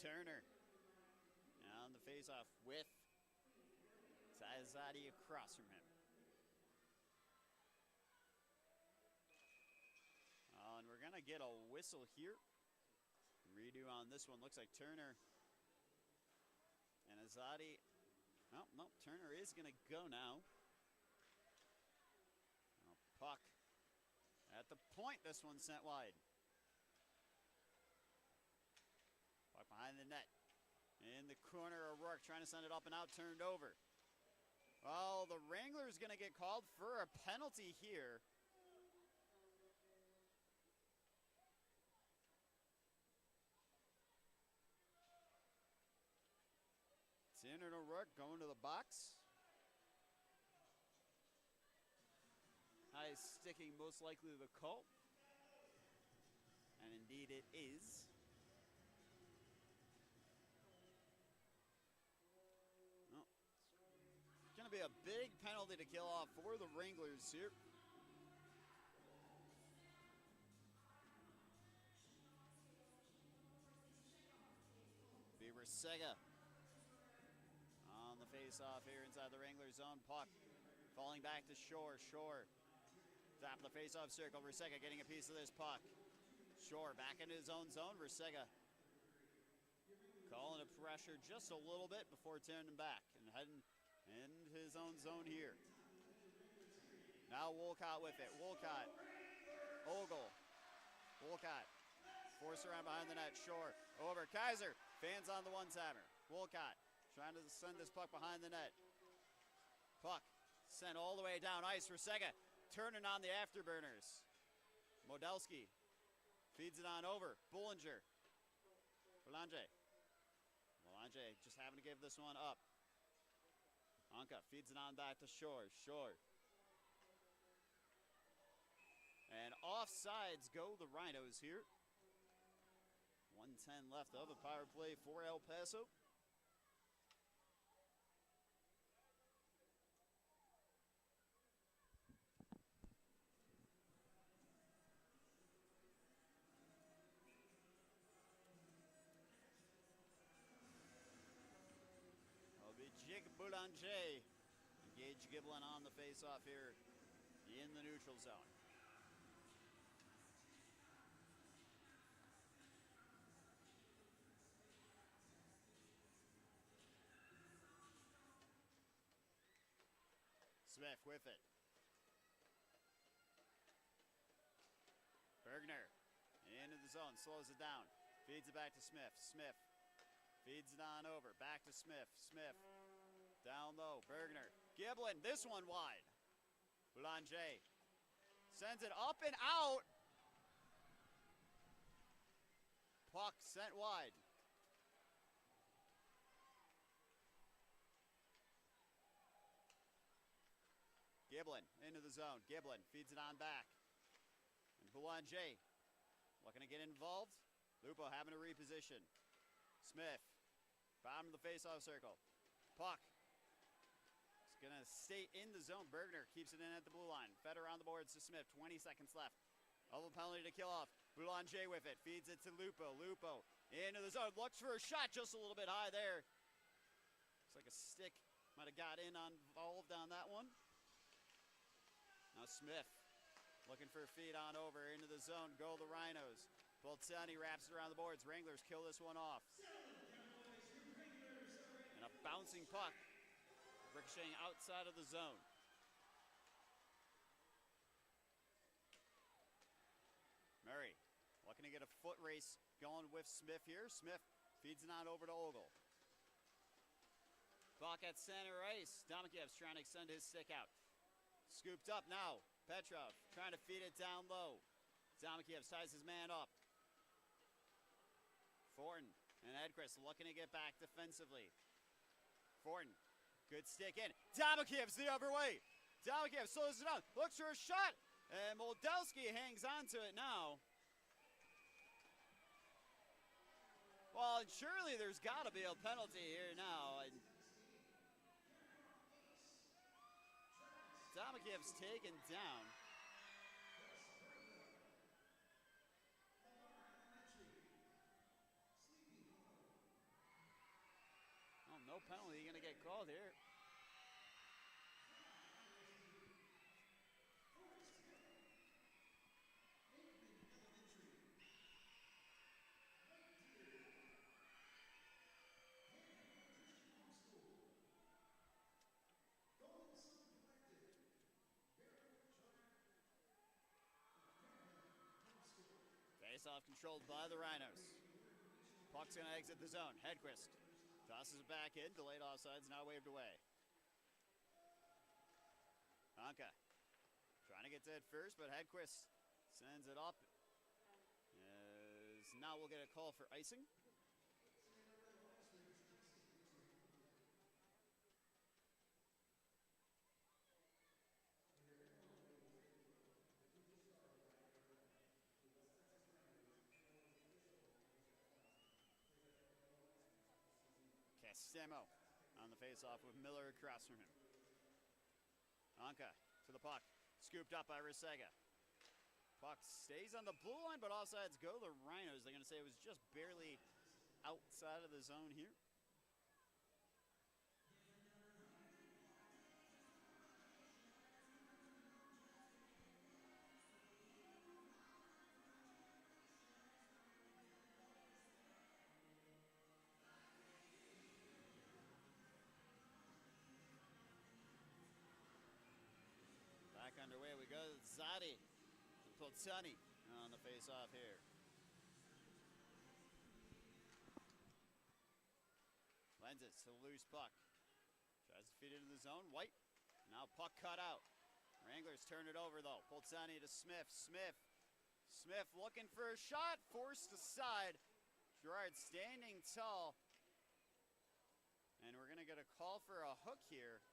Turner on the faceoff with Tazadi across from him. And we're going to get a whistle here. Redo on this one. Looks like Turner and Azadi. Oh, no, Turner is going to go now. Puck at the point. This one sent wide. Puck behind the net. In the corner, O'Rourke trying to send it up and out, turned over. Well, the Wranglers going to get called for a penalty here. Tanner and O'Rourke going to the box. High sticking most likely the call. And indeed it is. Well, it's going to be a big penalty to kill off for the Wranglers here. Be Risega on the face-off here inside the Wranglers zone. Puck falling back to Shore. Shore, top of the face-off circle. Risega getting a piece of this puck. Shore back into his own zone. Risega calling a pressure just a little bit before turning back and heading in his own zone here. Now Wolcott with it. Wolcott. Ogle. Wolcott Force around behind the net. Shore over. Kaiser fans on the one-timer. Wolcott trying to send this puck behind the net. Puck sent all the way down ice. Rusega turning on the afterburners. Modelski feeds it on over. Boulanger. Boulanger just having to give this one up. Anka feeds it on back to Shore. Shore. And offsides go the Rhinos here. 1:10 left of a power play for El Paso. It'll be Jake Boulanger. Gage Giblin on the face-off here in the neutral zone. Smith with it. Bergner into the zone, slows it down. Feeds it back to Smith. Smith feeds it on over. Back to Smith. Smith down low. Bergner. Giblin, this one wide. Boulanger sends it up and out. Puck sent wide. Giblin into the zone. Giblin feeds it on back. And Boulanger looking to get involved. Lupo having to reposition. Smith, bottom of the faceoff circle. Puck. It's going to stay in the zone. Bergner keeps it in at the blue line. Fed around the boards to Smith. 20 seconds left. Of a penalty to kill off. Boulanger with it. Feeds it to Lupo. Lupo into the zone. Looks for a shot just a little bit high there. Looks like a stick might have got involved on that one. Now Smith looking for a feed on over into the zone. Go the Rhinos. Bolzani wraps it around the boards. Wranglers kill this one off. And a bouncing puck ricocheting outside of the zone. Murray looking to get a foot race going with Smith here. Smith feeds it on over to Ogle. Puck at center ice. Domakiev's trying to extend his stick out. Scooped up now. Petrov trying to feed it down low. Domakiev ties his man up. Fortin and Edquist looking to get back defensively. Fortin, good stick in. Domakiev's the other way. Domakiev slows it down. Looks for a shot. And Moldowski hangs on to it now. Well, surely there's got to be a penalty here now. Domakiev's taken down. Oh, no penalty going to get called here. Face-off controlled by the Rhinos. Puck's going to exit the zone. Hedquist tosses it back in. Delayed offsides, now waved away. Anka trying to get to it first, but Hedquist sends it up. Now we'll get a call for icing. Castemo on the face-off with Miller across from him. Anka to the puck. Scooped up by Rusega. Puck stays on the blue line, but offsides go the Rhinos. They're going to say it was just barely outside of the zone here. Back underway we go. Zadi, Polzani on the face-off here. Lenses to the loose puck. Tries to feed it into the zone. White. Now puck cut out. Wranglers turn it over though. Polzani to Smith. Smith looking for a shot. Forced aside. Gerard standing tall. And we're going to get a call for a hook here.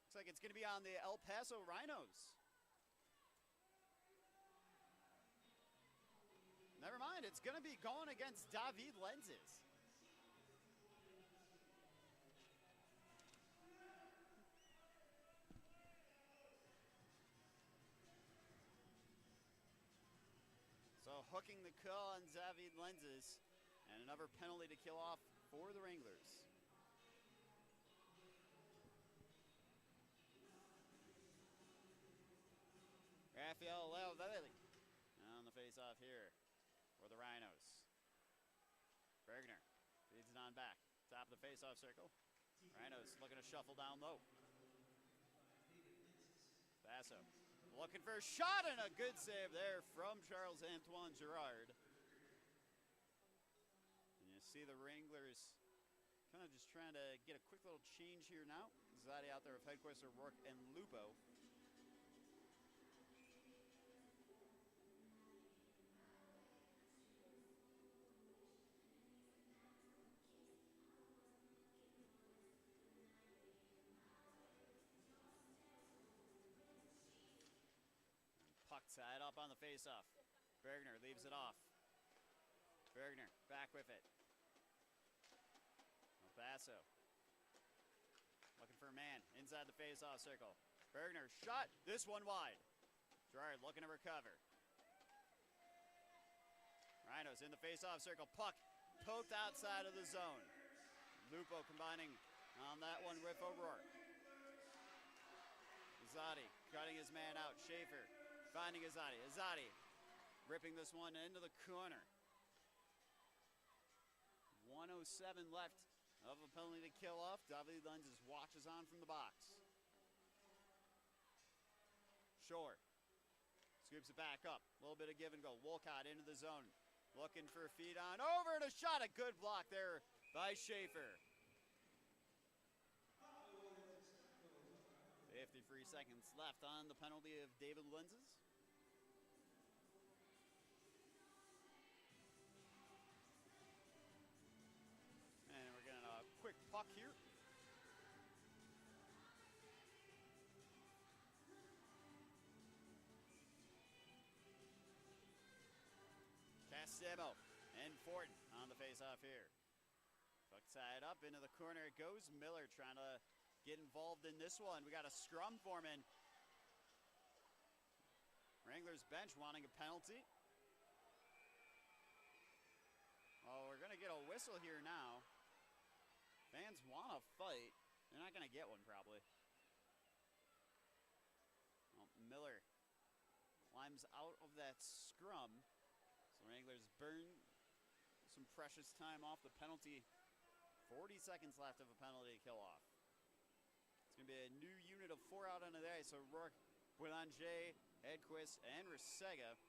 Looks like it's going to be on the El Paso Rhinos. Never mind, it's going to be going against David Lenses. So hooking the call on David Lenses, and another penalty to kill off for the Wranglers. Rafael Leovelli on the face-off here for the Rhinos. Bergner feeds it on back. Top of the face-off circle. Rhinos looking to shuffle down low. Paso looking for a shot, and a good save there from Charles-Antoine Girard. And you see the Wranglers kind of just trying to get a quick little change here now. Zadi out there with Hedquist, O'Rourke, and Lupo. Puck tied up on the faceoff. Bergner leaves it off. Bergner back with it. El Paso looking for a man inside the faceoff circle. Bergner shot. This one wide. Gerard looking to recover. Rhinos in the faceoff circle. Puck poked outside of the zone. Lupo combining on that one with O'Rourke. Azadi cutting his man out. Schaefer finding Azadi. Azadi ripping this one into the corner. 1:07 left of a penalty to kill off. David Lenses watches on from the box. Shore scoops it back up. A little bit of give and go. Wolcott into the zone. Looking for a feed on over and a shot. A good block there by Schaefer. 53 seconds left on the penalty of David Lenses. And we're getting a quick puck here. Castemo and Fortin on the face-off here. Puck tied up into the corner. It goes. Miller trying to get involved in this one. We got a scrum forming. Wranglers bench wanting a penalty. Oh, we're going to get a whistle here now. Fans want to fight. They're not going to get one probably. Well, Miller climbs out of that scrum. So Wranglers burn some precious time off the penalty. 40 seconds left of a penalty to kill off. It's going to be a new unit of 4 out onto the ice. So Rourke, Boulanger, Hedquist, and Resega.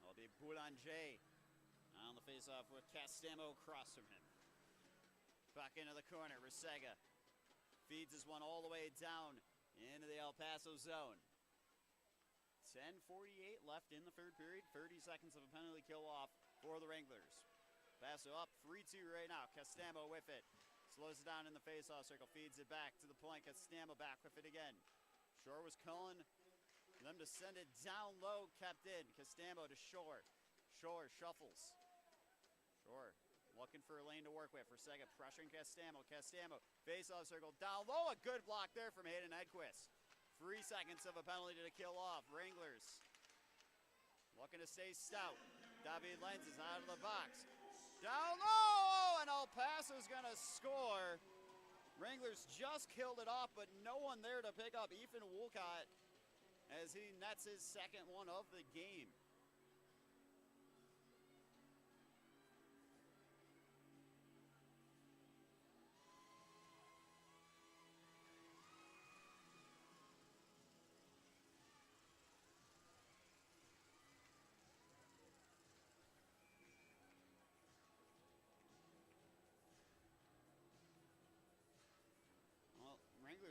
It'll be Boulanger on the faceoff with Castemo across from him. Back into the corner. Resega feeds this one all the way down into the El Paso zone. 10:48 left in the third period. 30 seconds of a penalty kill off for the Wranglers. Paso up 3-2 right now. Castemo with it. Slows it down in the faceoff circle. Feeds it back to the point. Castemo back with it again. Shore was calling them to send it down low. Kept in. Castemo to Shore. Shore shuffles. Shore looking for a lane to work with. Resega pressuring Castemo. Castemo faceoff circle down low. A good block there from Hayden Hedquist. 3 seconds of a penalty to kill off. Wranglers looking to stay stout. David Lenses out of the box. Down low, and El Paso's gonna score. Wranglers just killed it off, but no one there to pick up Ethan Wolcott as he nets his second one of the game.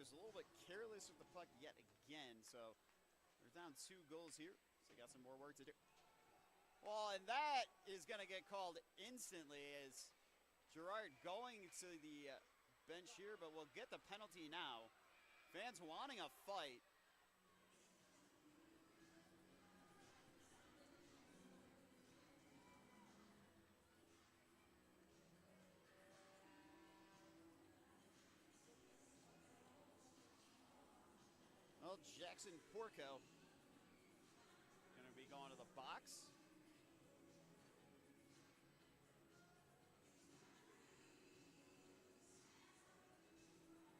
Wranglers a little bit careless with the puck yet again, so they're down 2 goals here, so they got some more work to do. Well, and that is going to get called instantly as Girard going to the bench here, but we'll get the penalty now. Fans wanting a fight. Well, Jackson Porco going to be going to the box.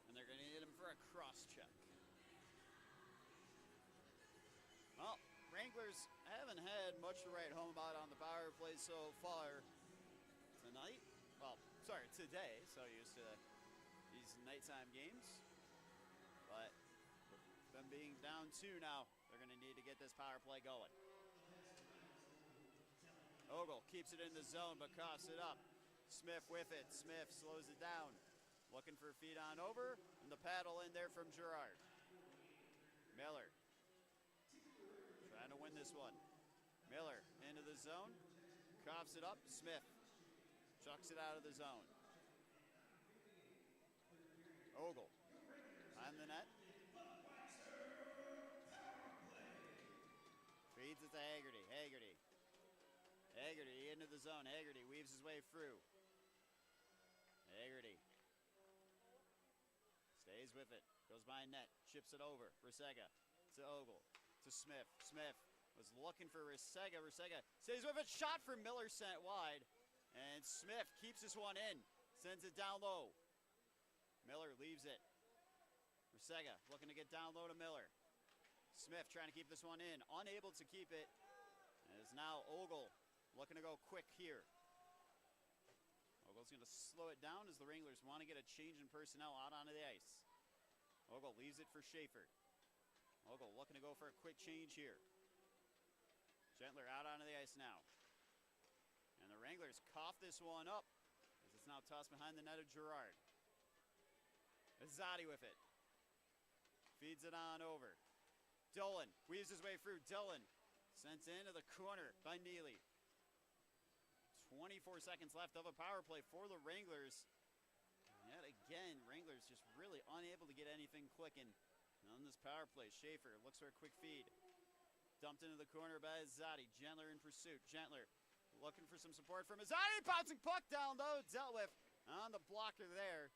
And they're going to hit him for a cross check. Well, Wranglers haven't had much to write home about on the power play so far tonight. Well, sorry, today. So used to these nighttime games. But with them being down 2 now, they're going to need to get this power play going. Ogle keeps it in the zone but coughs it up. Smith with it. Smith slows it down. Looking for feet on over. And the paddle in there from Girard. Miller trying to win this one. Miller into the zone. Coughs it up. Smith chucks it out of the zone. Ogle behind the net. Feeds it to Haggerty. Haggerty into the zone. Haggerty weaves his way through. Haggerty stays with it. Goes by net. Chips it over. Rusega to Ogle. To Smith. Smith was looking for Rusega. Rusega stays with it. Shot for Miller sent wide. And Smith keeps this one in. Sends it down low. Miller leaves it. Rusega looking to get down low to Miller. Smith trying to keep this one in. Unable to keep it. As now Ogle looking to go quick here. Ogle's going to slow it down as the Wranglers want to get a change in personnel out onto the ice. Ogle leaves it for Schaefer. Ogle looking to go for a quick change here. Gentler out onto the ice now. And the Wranglers cough this one up as it's now tossed behind the net of Girard. Azadi with it. Feeds it on over. Dolan weaves his way through. Dolan sent into the corner by Neely. 24 seconds left of a power play for the Wranglers. And yet again, Wranglers just really unable to get anything clicking on this power play. Schaefer looks for a quick feed. Dumped into the corner by Azadi. Gentler in pursuit. Gentler looking for some support from Azadi. Bouncing puck down low. Dealt with on the blocker there.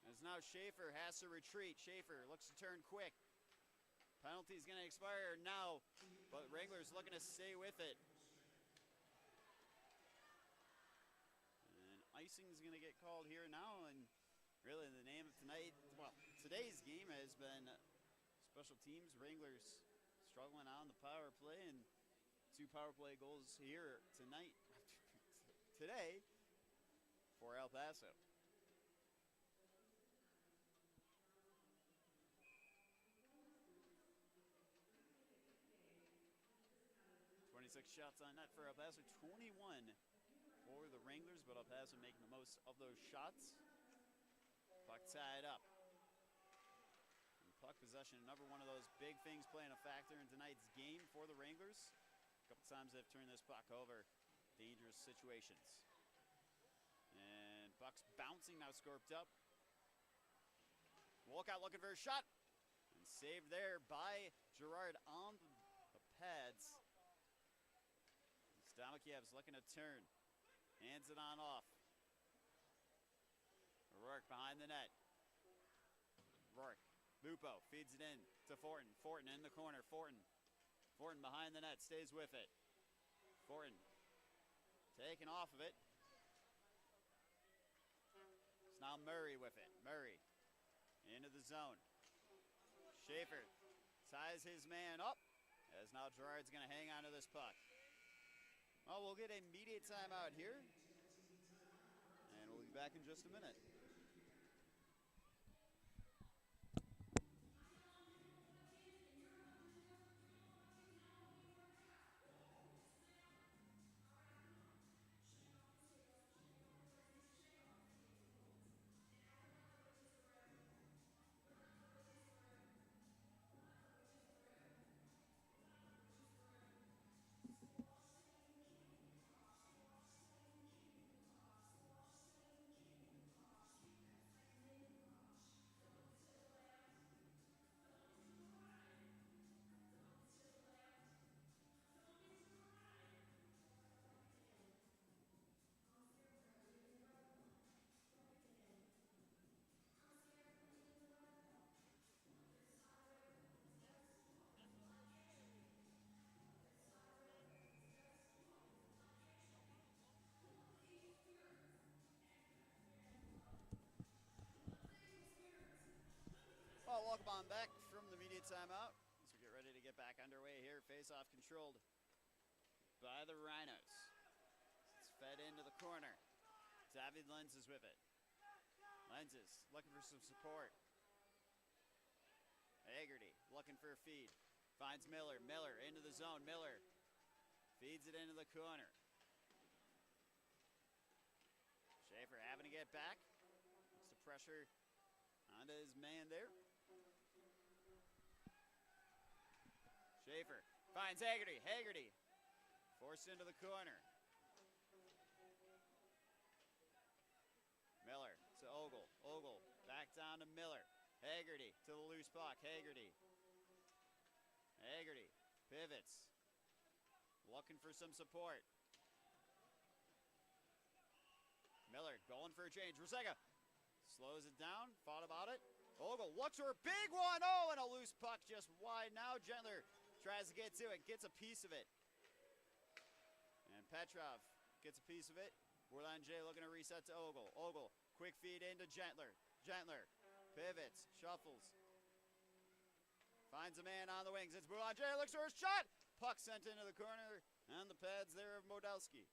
As now Schaefer has to retreat. Schaefer looks to turn quick. Penalty is going to expire now, but Wranglers looking to stay with it. And icing is going to get called here now, and really the name of tonight, well, today's game has been special teams. Wranglers struggling on the power play, and 2 power play goals here tonight, today, for El Paso. 26 shots on net for El Paso, 21 for the Wranglers, but El Paso making the most of those shots. Puck tied up. And puck possession, another one of those big things playing a factor in tonight's game for the Wranglers. A couple times they've turned this puck over. Dangerous situations. And puck's bouncing, now scorped up. Walkout looking for a shot. And saved there by Girard on the pads. Stamakiev's looking to turn. Hands it on off. Rourke behind the net. Rourke. Lupo feeds it in to Fortin. Fortin in the corner. Fortin behind the net. Stays with it. Fortin taken off of it. It's now Murray with it. Murray into the zone. Schaefer ties his man up. As now Girard's going to hang on to this puck. Well, we'll get an immediate timeout here. And we'll be back in just a minute. welcome on back from the media timeout as we get ready to get back underway here. Face-off controlled by the Rhinos. It's fed into the corner. David Lenz is with it. Lenz is looking for some support. Haggerty looking for a feed. Finds Miller. Miller into the zone. Miller feeds it into the corner. Schaefer having to get back. Wants to pressure onto his man there. Schaefer finds Haggerty. Haggerty forced into the corner. Miller to Ogle. Ogle back down to Miller. Haggerty to the loose puck. Haggerty. Haggerty pivots. Looking for some support. Miller going for a change. Rusega slows it down. Thought about it. Ogle looks for a big one. Oh, and a loose puck just wide. Now Gentler tries to get to it. Gets a piece of it. And Petrov gets a piece of it. Boulanger looking to reset to Ogle. Ogle, quick feed into Gentler. Gentler pivots, shuffles. Finds a man on the wings. It's Boulanger, looks for a shot. Puck sent into the corner on the pads there of Modelsky.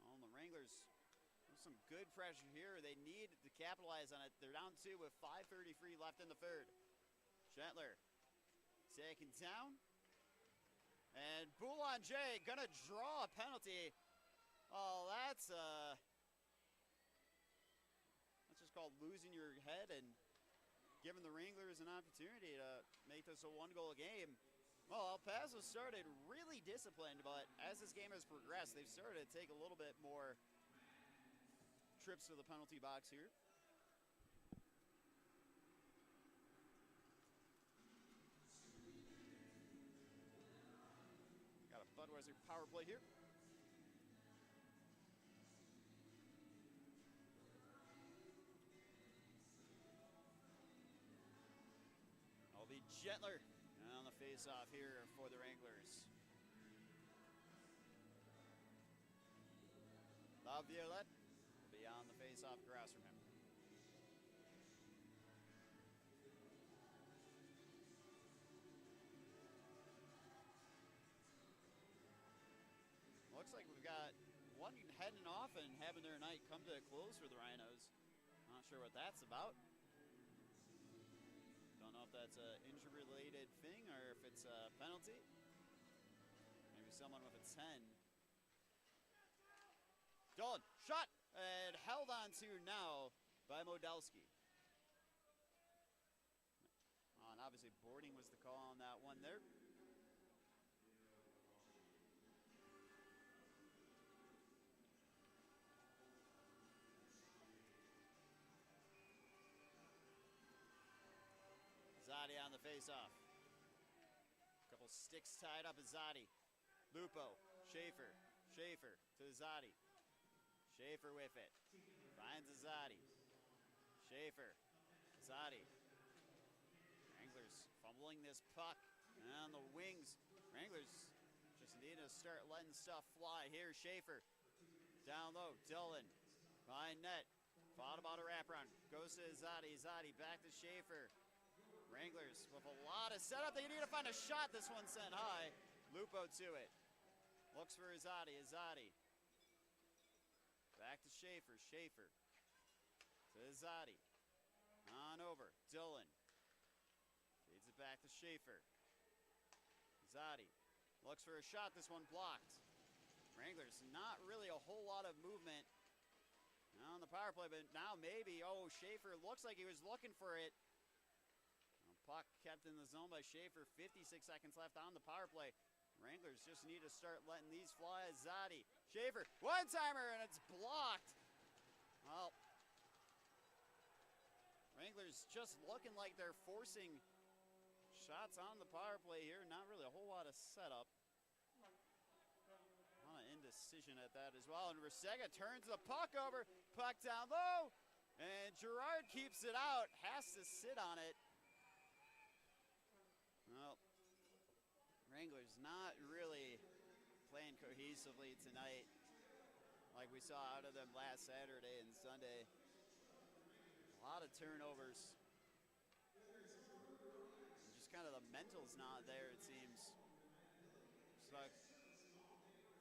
Well, the Wranglers, some good pressure here. They need to capitalize on it. They're down 2 with 5:33 left in the third. Gentler taken down. And Boulanger gonna draw a penalty. Oh, that's just called losing your head and giving the Wranglers an opportunity to make this a 1-goal game. Well, El Paso started really disciplined, but as this game has progressed, they've started to take a little bit more trips to the penalty box here. Got a Budweiser power play here. Gentler on the face-off here for the Wranglers. Laviolette will be on the face-off across from him. Looks like we've got one heading off and having their night come to a close for the Rhinos. Not sure what that's about. Don't know if that's an injury-related thing or if it's a penalty. Maybe someone with a 10. Dolan, shot, and held on to now by Modelsky. Oh, and obviously boarding was the call on that one there. Zadi on the face-off. Couple sticks tied up as Zadi. Lupo, Schaefer, Schaefer to Zadi. Schaefer with it. Finds Zadi. Schaefer, Zadi. Wranglers fumbling this puck on the wings. Wranglers just need to start letting stuff fly. Here, Schaefer. Down low, Dillon. Behind net. Thought about a wraparound. Goes to Zadi. Zadi back to Schaefer. Wranglers with a lot of setup. They need to find a shot. This one sent high. Lupo to it. Looks for Izadi. Izadi. Back to Schaefer. Schaefer to Izadi. On over. Dillon. Feeds it back to Schaefer. Izadi. Looks for a shot. This one blocked. Wranglers not really a whole lot of movement on the power play, but now maybe. Oh, Schaefer looks like he was looking for it. Puck kept in the zone by Schaefer. 56 seconds left on the power play. Wranglers just need to start letting these fly. Zadi. Schaefer. One-timer, and it's blocked. Well, Wranglers just looking like they're forcing shots on the power play here. Not really a whole lot of setup. A lot of indecision at that as well. And Rusega turns the puck over. Puck down low. And Gerard keeps it out. Has to sit on it. Well, Wranglers not really playing cohesively tonight like we saw out of them last Saturday and Sunday. lot of turnovers. And just kind of the mental's not there, it seems. So it's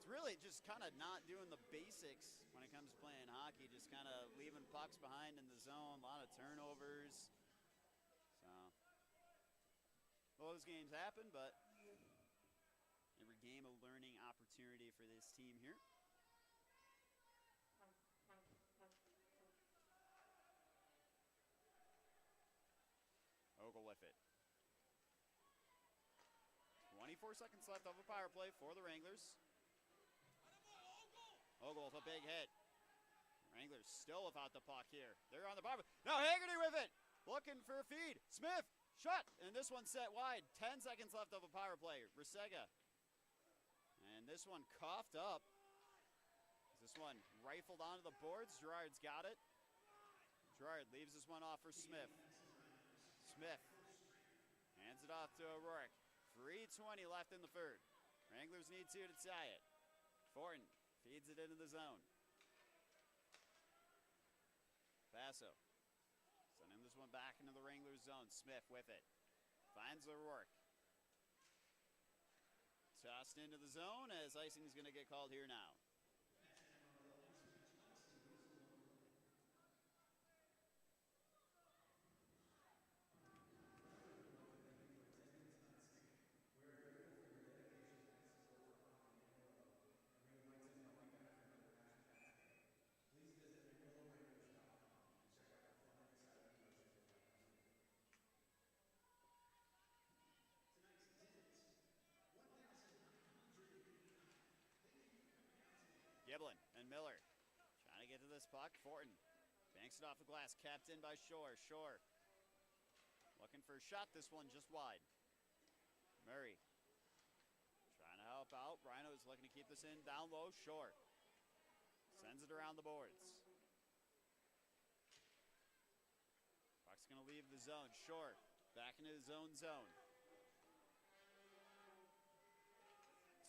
really just kind of not doing the basics when it comes to playing hockey, just kind of leaving pucks behind in the zone, a lot of turnovers. So, well, those games happen, but every game a learning opportunity for this team here. Ogle with it. 24 seconds left of a power play for the Wranglers. Ogle with a big hit. Wranglers still without the puck here. They're on the bottom. Now Haggerty with it. Looking for a feed. Smith, shot. And this one set wide. 10 seconds left of a power play. Rusega. And this one coughed up. This one rifled onto the boards. Gerard's got it. Gerard leaves this one off for Smith. Smith hands it off to O'Rourke. 3:20 left in the third. Wranglers need 2 to tie it. Fortin feeds it into the zone. Paso sending this one back into the Wranglers zone. Smith with it. Finds O'Rourke. Tossed into the zone as icing is going to get called here now. Giblin and Miller trying to get to this puck. Fortin banks it off the glass, capped in by Shore. Shore looking for a shot. This one just wide. Murray trying to help out. Rhinos looking to keep this in down low. Shore sends it around the boards. Puck's going to leave the zone. Shore back into his own zone.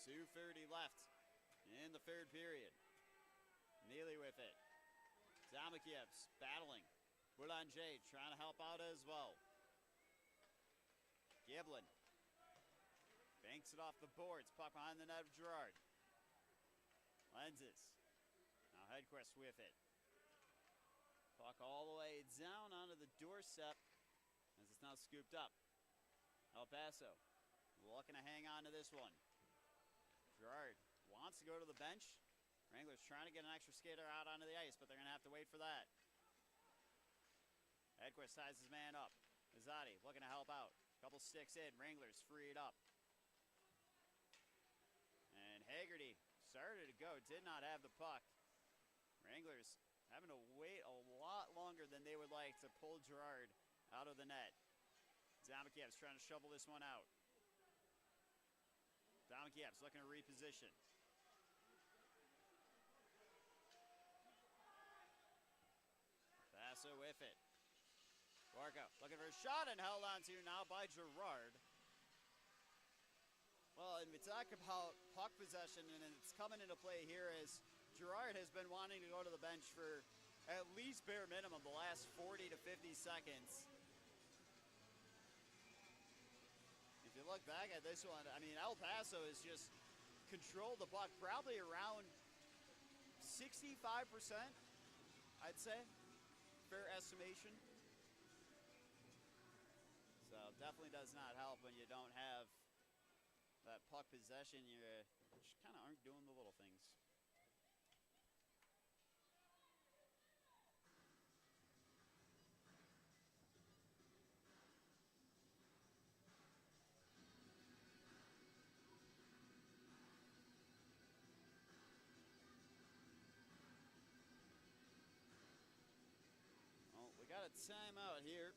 2:30 left in the third period. Neely with it. Zamakiev's battling. Boulanger trying to help out as well. Giblin banks it off the boards. Puck behind the net of Gerard. Lenses. Now Hedquist with it. Puck all the way down onto the doorstep as it's now scooped up. El Paso looking to hang on to this one. Gerard wants to go to the bench. Wranglers trying to get an extra skater out onto the ice, but they're going to have to wait for that. Hedquist ties his man up. Izzotti looking to help out. Couple sticks in. Wranglers free it up. And Haggerty started to go. Did not have the puck. Wranglers having to wait a lot longer than they would like to pull Gerard out of the net. Zamakiev's trying to shovel this one out. Zamakiev's looking to reposition. Paso with it. Barco looking for a shot and held on to now by Gerard. Well, and we talk about puck possession, and it's coming into play here as Gerard has been wanting to go to the bench for at least bare minimum the last 40 to 50 seconds. If you look back at this one, I mean, El Paso has just controlled the puck probably around 65%, I'd say. Fair estimation. So definitely does not help when you don't have that puck possession. You just kind of aren't doing the little things. Well, we got a timeout here.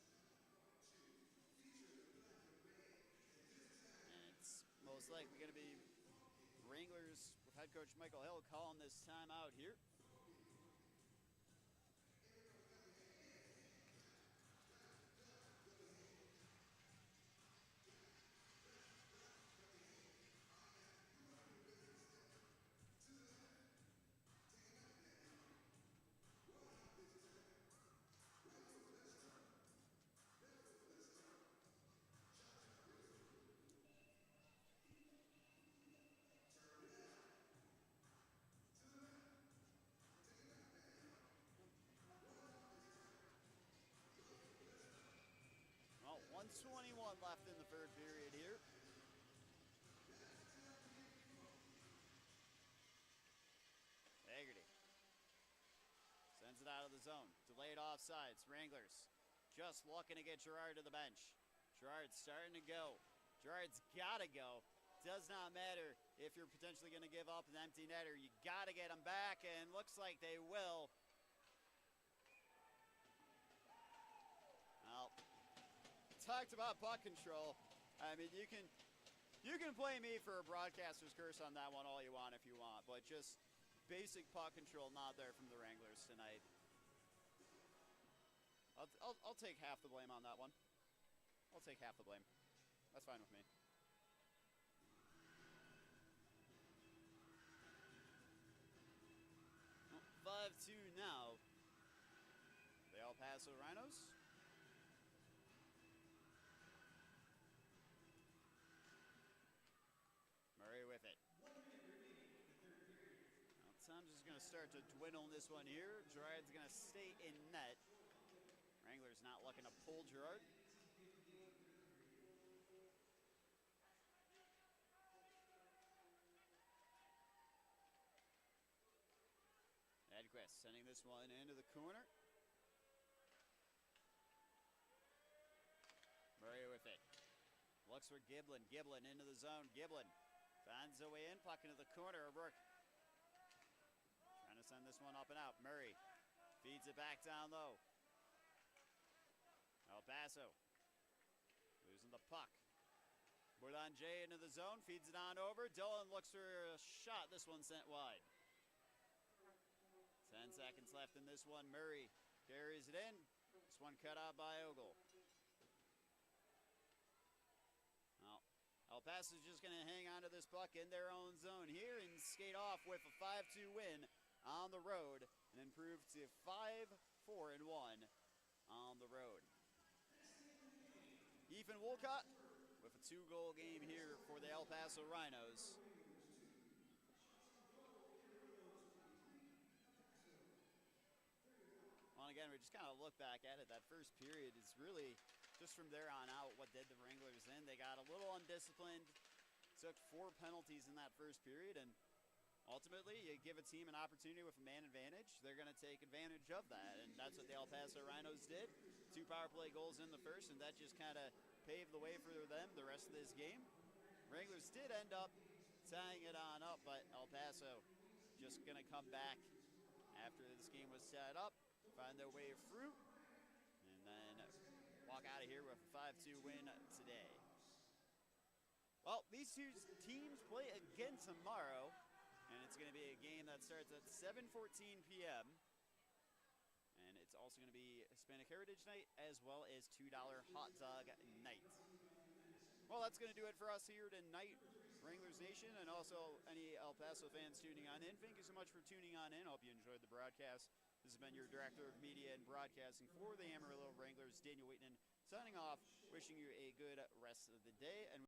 Most likely going to be Wranglers with head coach Michael Hill calling this timeout here. it out of the zone. Delayed offsides. Wranglers just looking to get Gerard to the bench. Gerard's starting to go. Gerard's got to go. Does not matter if you're potentially going to give up an empty netter. You got to get him back, and looks like they will. Well, talked about puck control. I mean, you can play me for a broadcaster's curse on that one all you want if you want, but just basic puck control not there from the Wranglers tonight. I'll take half the blame on that one. I'll take half the blame. That's fine with me. Well, 5-2 now. The El Paso Rhinos. Murray with it. Well, time's just going to start to dwindle in this one here. Gerard's going to stay in net. Wranglers not looking to pull Gerard. Edquist sending this one into the corner. Murray with it. Looks for Giblin. Giblin into the zone. Giblin finds a way in. Puck into the corner. Rourke trying to send this one up and out. Murray feeds it back down low. El Paso losing the puck. Bourdain J into the zone. Feeds it on over. Dolan looks for a shot. This one sent wide. 10 seconds left in this one. Murray carries it in. This one cut out by Ogle. Well, El Paso's just going to hang on to this puck in their own zone here and skate off with a 5-2 win on the road and improve to 5-4-1 on the road. Ethan Wolcott with a 2-goal game here for the El Paso Rhinos. Well, again, we just kind of look back at it. That first period is really just from there on out what did the Wranglers in. They got a little undisciplined, took 4 penalties in that first period, and ultimately you give a team an opportunity with a man advantage, they're going to take advantage of that, and that's what the El Paso Rhinos did. 2 power play goals in the first, and that just kind of paved the way for them the rest of this game. Wranglers did end up tying it on up, but El Paso just going to come back after this game was set up, find their way through, and then walk out of here with a 5-2 win today. Well, these two teams play again tomorrow, and it's going to be a game that starts at 7:14 p.m., and it's also going to be Hispanic Heritage Night as well as $2 hot dog night. Well, that's going to do it for us here tonight, Wranglers Nation, and also any El Paso fans tuning on in. Thank you so much for tuning on in. I hope you enjoyed the broadcast. This has been your Director of Media and Broadcasting for the Amarillo Wranglers, Daniel Wheaton, signing off, wishing you a good rest of the day. And